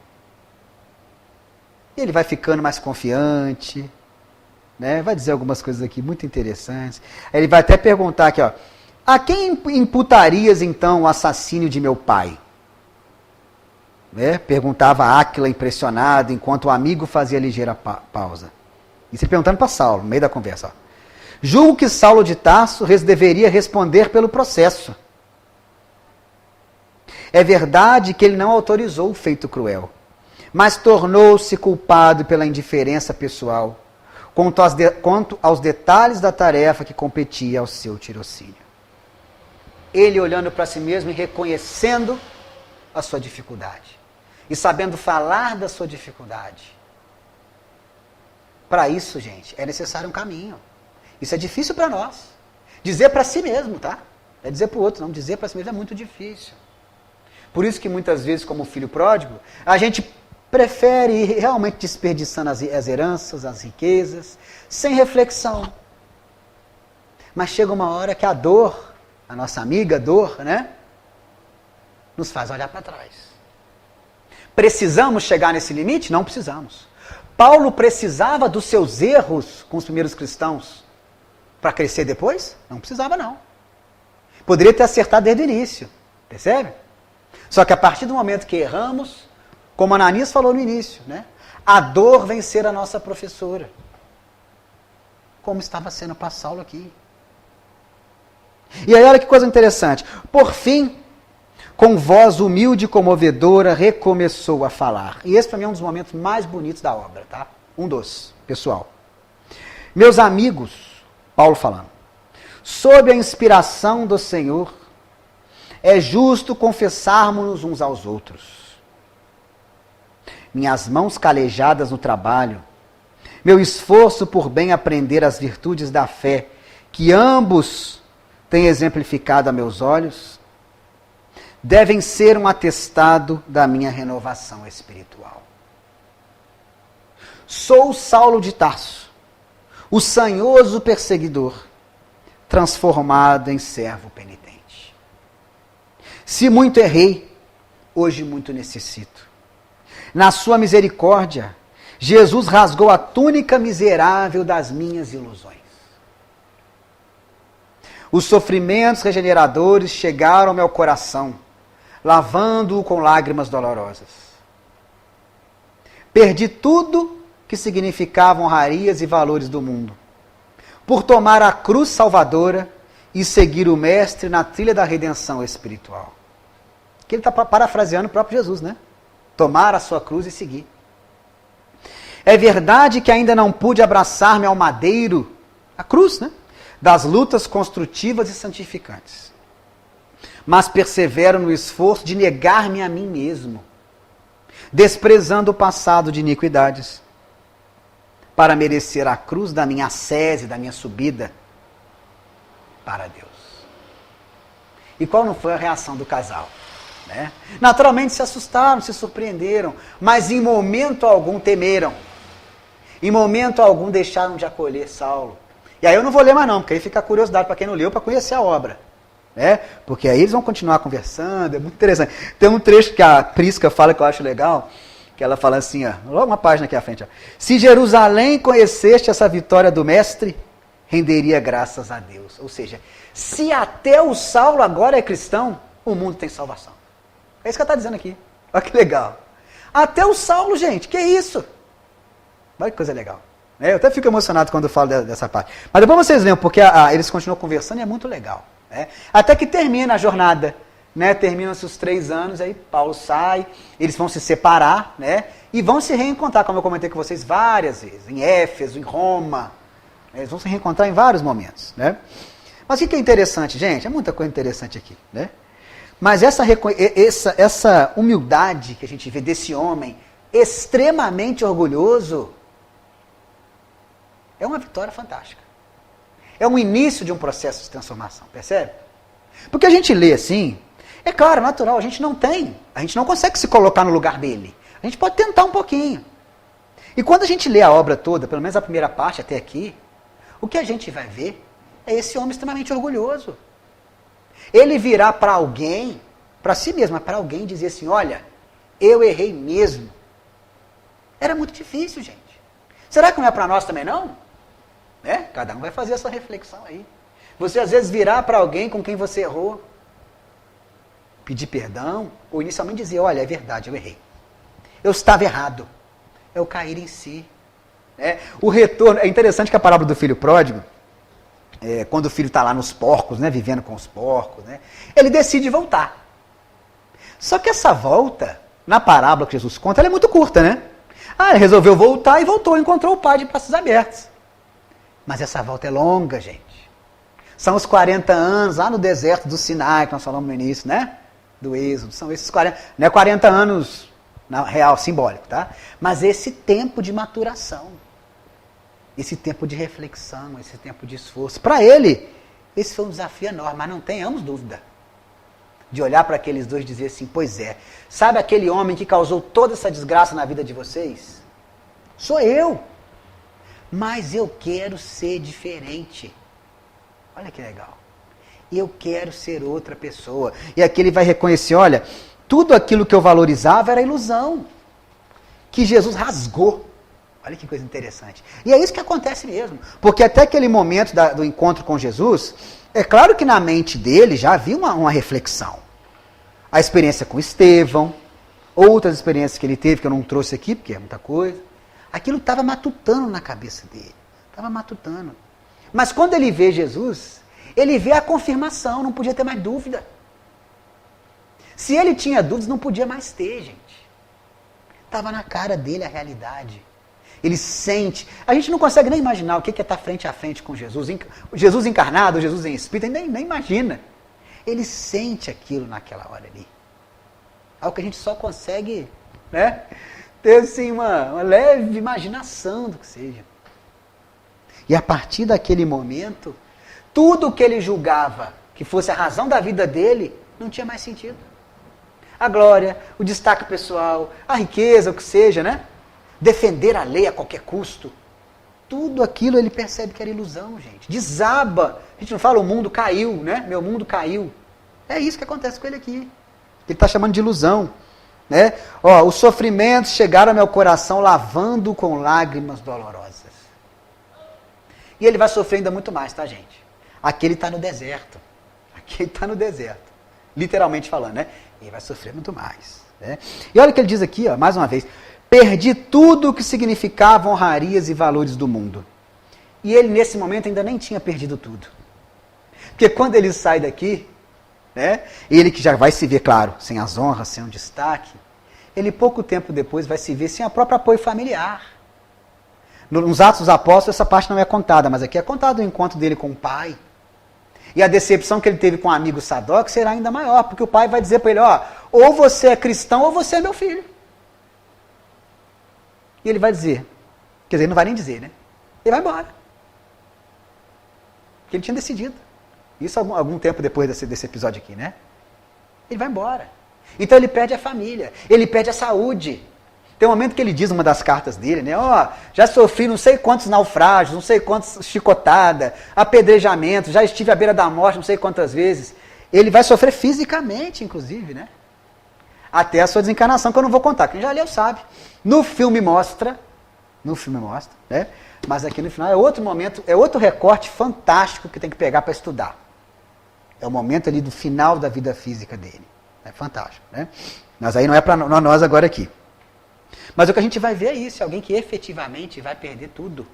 E ele vai ficando mais confiante, né? Vai dizer algumas coisas aqui muito interessantes. Aí ele vai até perguntar aqui, ó: a quem imputarias então o assassínio de meu pai? Né? Perguntava Áquila impressionado, enquanto o amigo fazia ligeira pausa. E se perguntando para Saulo, no meio da conversa. Ó. Julgo que Saulo de Tarso deveria responder pelo processo. É verdade que ele não autorizou o feito cruel, mas tornou-se culpado pela indiferença pessoal, quanto aos detalhes da tarefa que competia ao seu tirocínio. Ele olhando para si mesmo e reconhecendo a sua dificuldade. E sabendo falar da sua dificuldade. Para isso, gente, é necessário um caminho. Isso é difícil para nós. Dizer para si mesmo, tá? É dizer para o outro, não. Dizer para si mesmo é muito difícil. Por isso que muitas vezes, como filho pródigo, a gente prefere ir realmente desperdiçando as heranças, as riquezas, sem reflexão. Mas chega uma hora que a dor, a nossa amiga dor, né? Nos faz olhar para trás. Precisamos chegar nesse limite? Não precisamos. Paulo precisava dos seus erros com os primeiros cristãos para crescer depois? Não precisava, não. Poderia ter acertado desde o início. Percebe? Só que a partir do momento que erramos, como Ananias falou no início, né? A dor vem ser a nossa professora. Como estava sendo para Saulo aqui. E aí olha que coisa interessante. Por fim, com voz humilde e comovedora, recomeçou a falar. E esse para mim é um dos momentos mais bonitos da obra, tá? Um dos, pessoal. Meus amigos, Paulo falando, sob a inspiração do Senhor, é justo confessarmos-nos uns aos outros. Minhas mãos calejadas no trabalho, meu esforço por bem aprender as virtudes da fé, que ambos têm exemplificado a meus olhos, devem ser um atestado da minha renovação espiritual. Sou Saulo de Tarso, o sanhoso perseguidor, transformado em servo penitente. Se muito errei, hoje muito necessito. Na sua misericórdia, Jesus rasgou a túnica miserável das minhas ilusões. Os sofrimentos regeneradores chegaram ao meu coração, lavando-o com lágrimas dolorosas. Perdi tudo que significava honrarias e valores do mundo, por tomar a cruz salvadora e seguir o Mestre na trilha da redenção espiritual. Que ele está parafraseando o próprio Jesus, né? Tomar a sua cruz e seguir. É verdade que ainda não pude abraçar-me ao madeiro, a cruz, né? das lutas construtivas e santificantes, mas persevero no esforço de negar-me a mim mesmo, desprezando o passado de iniquidades, para merecer a cruz da minha ascese, da minha subida para Deus. E qual não foi a reação do casal? Né? Naturalmente se assustaram, se surpreenderam, mas em momento algum temeram. Em momento algum deixaram de acolher Saulo. E aí eu não vou ler mais não, porque aí fica a curiosidade para quem não leu, para conhecer a obra. Né? Porque aí eles vão continuar conversando, é muito interessante. Tem um trecho que a Prisca fala que eu acho legal, que ela fala assim, ó, logo uma página aqui à frente. Ó, se Jerusalém conheceste essa vitória do mestre, renderia graças a Deus. Ou seja, se até o Saulo agora é cristão, o mundo tem salvação. É isso que ela está dizendo aqui. Olha que legal. Até o Saulo, gente, que isso? Olha que coisa legal. Eu até fico emocionado quando eu falo dessa parte. Mas depois vocês veem, porque eles continuam conversando e é muito legal. Né? Até que termina a jornada. Né? Terminam-se os 3 anos, aí Paulo sai, eles vão se separar, né? E vão se reencontrar, como eu comentei com vocês várias vezes, em Éfeso, em Roma. Eles vão se reencontrar em vários momentos. Né? Mas o que é interessante, gente? É muita coisa interessante aqui. Né? Mas essa humildade que a gente vê desse homem extremamente orgulhoso é uma vitória fantástica. É um início de um processo de transformação, percebe? Porque a gente lê assim, é claro, natural, a gente não consegue se colocar no lugar dele. A gente pode tentar um pouquinho. E quando a gente lê a obra toda, pelo menos a primeira parte até aqui, o que a gente vai ver é esse homem extremamente orgulhoso. Ele virá para alguém, para si mesmo, mas para alguém dizer assim, olha, eu errei mesmo. Era muito difícil, gente. Será que não é para nós também não? Né? Cada um vai fazer essa reflexão aí. Você às vezes virá para alguém com quem você errou, pedir perdão, ou inicialmente dizer, olha, é verdade, eu errei. Eu estava errado. É o cair em si. O retorno, é interessante que a parábola do filho pródigo, quando o filho está lá nos porcos, né, vivendo com os porcos, né, ele decide voltar. Só que essa volta, na parábola que Jesus conta, ela é muito curta, né? Ele resolveu voltar e voltou, encontrou o pai de braços abertos. Mas essa volta é longa, gente. São os 40 anos lá no deserto do Sinai, que nós falamos no início, né? Do Êxodo. São esses 40, não é 40 anos na real, simbólico, tá? Mas esse tempo de maturação, esse tempo de reflexão, esse tempo de esforço. Para ele, esse foi um desafio enorme, mas não tenhamos dúvida de olhar para aqueles dois e dizer assim, pois é, sabe aquele homem que causou toda essa desgraça na vida de vocês? Sou eu. Mas eu quero ser diferente. Olha que legal. Eu quero ser outra pessoa. E aqui ele vai reconhecer, olha, tudo aquilo que eu valorizava era ilusão. Que Jesus rasgou. Olha que coisa interessante. E é isso que acontece mesmo. Porque até aquele momento do encontro com Jesus, é claro que na mente dele já havia uma reflexão. A experiência com Estevão, outras experiências que ele teve, que eu não trouxe aqui, porque é muita coisa. Aquilo estava matutando na cabeça dele. Estava matutando. Mas quando ele vê Jesus, ele vê a confirmação, não podia ter mais dúvida. Se ele tinha dúvidas, não podia mais ter, gente. Estava na cara dele a realidade. Ele sente. A gente não consegue nem imaginar o que é estar frente a frente com Jesus. Jesus encarnado, Jesus em espírito, nem imagina. Ele sente aquilo naquela hora ali. Algo que a gente só consegue, né, ter assim, uma leve imaginação do que seja. E a partir daquele momento, tudo o que ele julgava que fosse a razão da vida dele, não tinha mais sentido. A glória, o destaque pessoal, a riqueza, o que seja, né? Defender a lei a qualquer custo. Tudo aquilo ele percebe que era ilusão, gente. Desaba. A gente não fala o mundo caiu, né? Meu mundo caiu. É isso que acontece com ele aqui. Ele está chamando de ilusão. Né? Os sofrimentos chegaram ao meu coração lavando com lágrimas dolorosas. E ele vai sofrer ainda muito mais, tá, gente? Aqui ele está no deserto. Aqui ele está no deserto. Literalmente falando, né? Ele vai sofrer muito mais. Né? E olha o que ele diz aqui, ó, mais uma vez. Perdi tudo o que significava honrarias e valores do mundo. E ele, nesse momento, ainda nem tinha perdido tudo. Porque quando ele sai daqui, né, ele que já vai se ver, claro, sem as honras, sem um destaque, ele pouco tempo depois vai se ver sem o próprio apoio familiar. Nos Atos dos Apóstolos essa parte não é contada, mas aqui é contado o encontro dele com o pai. E a decepção que ele teve com o amigo Sadoc será ainda maior, porque o pai vai dizer para ele, ó, ou você é cristão ou você é meu filho. E ele vai dizer, quer dizer, ele não vai nem dizer, né? Ele vai embora. Porque ele tinha decidido. Isso algum tempo depois desse episódio aqui, né? Ele vai embora. Então ele perde a família, ele perde a saúde. Tem um momento que ele diz numa das cartas dele, né? Ó, já sofri não sei quantos naufrágios, não sei quantas chicotadas, apedrejamentos, já estive à beira da morte não sei quantas vezes. Ele vai sofrer fisicamente, inclusive, né? Até a sua desencarnação, que eu não vou contar. Quem já leu sabe. No filme mostra, né? Mas aqui no final é outro momento, é outro recorte fantástico que tem que pegar para estudar. É o momento ali do final da vida física dele. É fantástico, né? Mas aí não é para nós agora aqui. Mas o que a gente vai ver é isso, alguém que efetivamente vai perder tudo.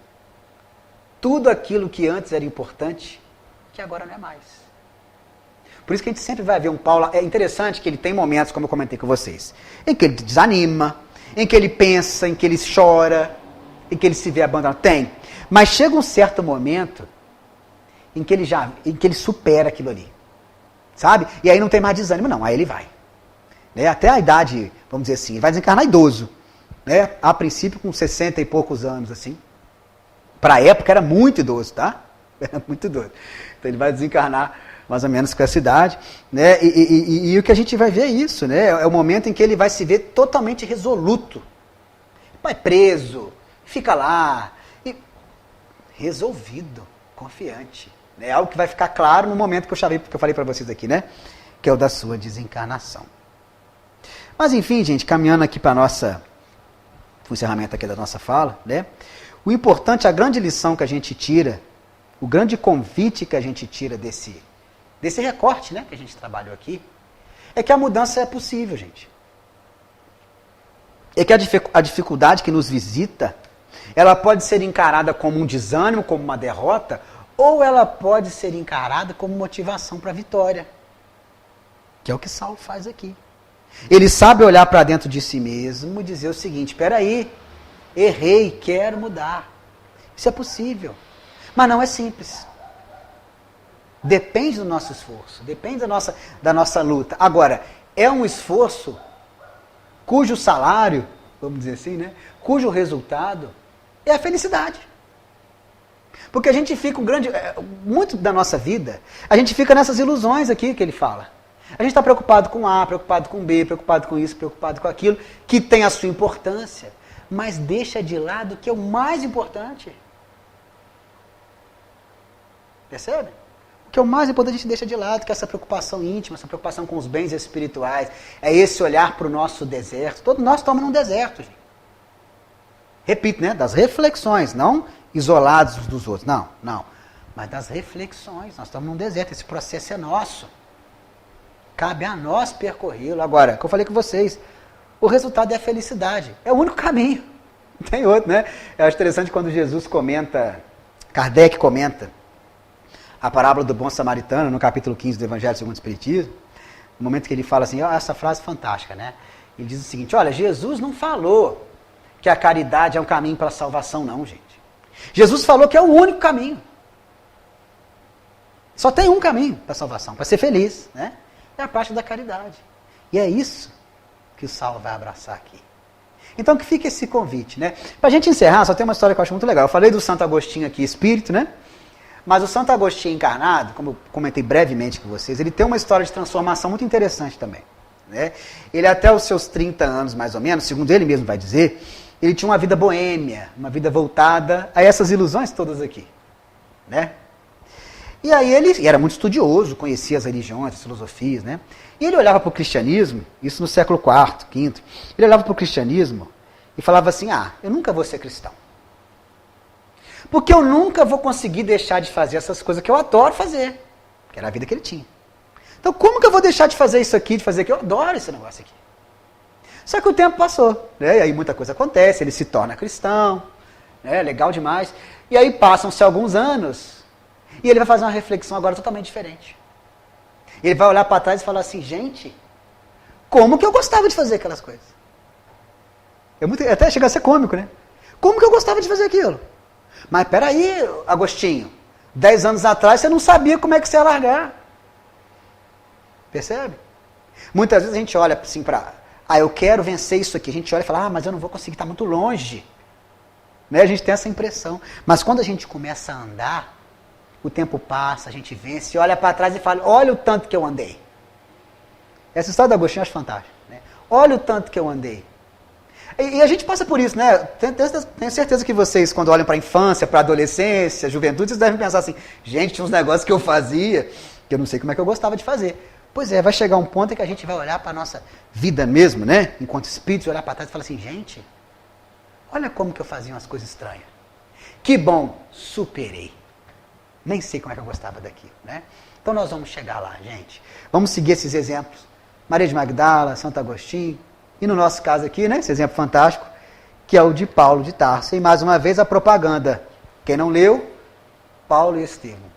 Tudo aquilo que antes era importante, que agora não é mais. Por isso que a gente sempre vai ver um Paulo. É interessante que ele tem momentos, como eu comentei com vocês, em que ele desanima, em que ele pensa, em que ele chora, em que ele se vê abandonado. Tem. Mas chega um certo momento em que ele supera aquilo ali. Sabe? E aí não tem mais desânimo, não. Aí ele vai. Né? Até a idade, vamos dizer assim, ele vai desencarnar idoso. Né? A princípio com 60 e poucos anos, assim. Para a época era muito idoso, tá? Era muito idoso. Então ele vai desencarnar mais ou menos com essa idade. Né? E o que a gente vai ver é isso, né? É o momento em que ele vai se ver totalmente resoluto. Vai preso, fica lá, e resolvido, confiante. É algo que vai ficar claro no momento que eu falei para vocês aqui, né? Que é o da sua desencarnação. Mas enfim, gente, caminhando aqui para o encerramento aqui da nossa fala, né? O importante, a grande lição que a gente tira, o grande convite que a gente tira desse recorte, né, que a gente trabalhou aqui, é que a mudança é possível, gente. É que a dificuldade que nos visita, ela pode ser encarada como um desânimo, como uma derrota, ou ela pode ser encarada como motivação para a vitória. Que é o que Saulo faz aqui. Ele sabe olhar para dentro de si mesmo e dizer o seguinte, espera aí, errei, quero mudar. Isso é possível, mas não é simples. Depende do nosso esforço, depende da nossa luta. Agora, é um esforço cujo salário, vamos dizer assim, né, cujo resultado é a felicidade. Porque a gente fica muito da nossa vida, a gente fica nessas ilusões aqui que ele fala. A gente está preocupado com A, preocupado com B, preocupado com isso, preocupado com aquilo, que tem a sua importância, mas deixa de lado o que é o mais importante. Percebe? O que é o mais importante a gente deixa de lado, que é essa preocupação íntima, essa preocupação com os bens espirituais, é esse olhar para o nosso deserto. Todos nós estamos num deserto, gente. Repito, né? Das reflexões, não isolados uns dos outros, não. Mas das reflexões, nós estamos num deserto, esse processo é nosso. Cabe a nós percorrê-lo. Agora, que eu falei com vocês, o resultado é a felicidade. É o único caminho. Não tem outro, né? Eu acho interessante quando Jesus comenta, Kardec comenta, a parábola do bom samaritano, no capítulo 15 do Evangelho segundo o Espiritismo, no momento que ele fala assim, essa frase fantástica, né? Ele diz o seguinte, olha, Jesus não falou que a caridade é um caminho para a salvação, não, gente. Jesus falou que é o único caminho. Só tem um caminho para a salvação, para ser feliz, né? É a parte da caridade. E é isso que o Saulo vai abraçar aqui. Então que fica esse convite, né? Para a gente encerrar, só tem uma história que eu acho muito legal. Eu falei do Santo Agostinho aqui, espírito, né? Mas o Santo Agostinho encarnado, como eu comentei brevemente com vocês, ele tem uma história de transformação muito interessante também. Né? Ele até os seus 30 anos, mais ou menos, segundo ele mesmo vai dizer, ele tinha uma vida boêmia, uma vida voltada a essas ilusões todas aqui. Né? E aí ele era muito estudioso, conhecia as religiões, as filosofias, né? E ele olhava para o cristianismo, isso no século IV, V, ele olhava para o cristianismo e falava assim, eu nunca vou ser cristão. Porque eu nunca vou conseguir deixar de fazer essas coisas que eu adoro fazer, que era a vida que ele tinha. Então como que eu vou deixar de fazer isso aqui, de fazer aquilo? Eu adoro esse negócio aqui. Só que o tempo passou, né? E aí muita coisa acontece, ele se torna cristão, né? Legal demais. E aí passam-se alguns anos, e ele vai fazer uma reflexão agora totalmente diferente. Ele vai olhar para trás e falar assim, gente, como que eu gostava de fazer aquelas coisas? Até chega a ser cômico, né? Como que eu gostava de fazer aquilo? Mas peraí, Agostinho, 10 anos atrás você não sabia como é que você ia largar. Percebe? Muitas vezes a gente olha assim para, eu quero vencer isso aqui. A gente olha e fala, mas eu não vou conseguir, está muito longe. Né? A gente tem essa impressão. Mas quando a gente começa a andar, o tempo passa, a gente vence, olha para trás e fala, olha o tanto que eu andei. Essa história do Agostinho eu acho fantástica. Né? Olha o tanto que eu andei. E a gente passa por isso, né? Tenho certeza que vocês, quando olham para a infância, para a adolescência, juventude, vocês devem pensar assim, gente, tinha uns negócios que eu fazia, que eu não sei como é que eu gostava de fazer. Pois é, vai chegar um ponto em que a gente vai olhar para a nossa vida mesmo, né? Enquanto espírito, olhar para trás e falar assim, gente, olha como que eu fazia umas coisas estranhas. Que bom, superei. Nem sei como é que eu gostava daquilo, né? Então nós vamos chegar lá, gente. Vamos seguir esses exemplos. Maria de Magdala, Santo Agostinho, e no nosso caso aqui, né, esse exemplo fantástico, que é o de Paulo de Tarso. E mais uma vez a propaganda. Quem não leu, Paulo e Estevão.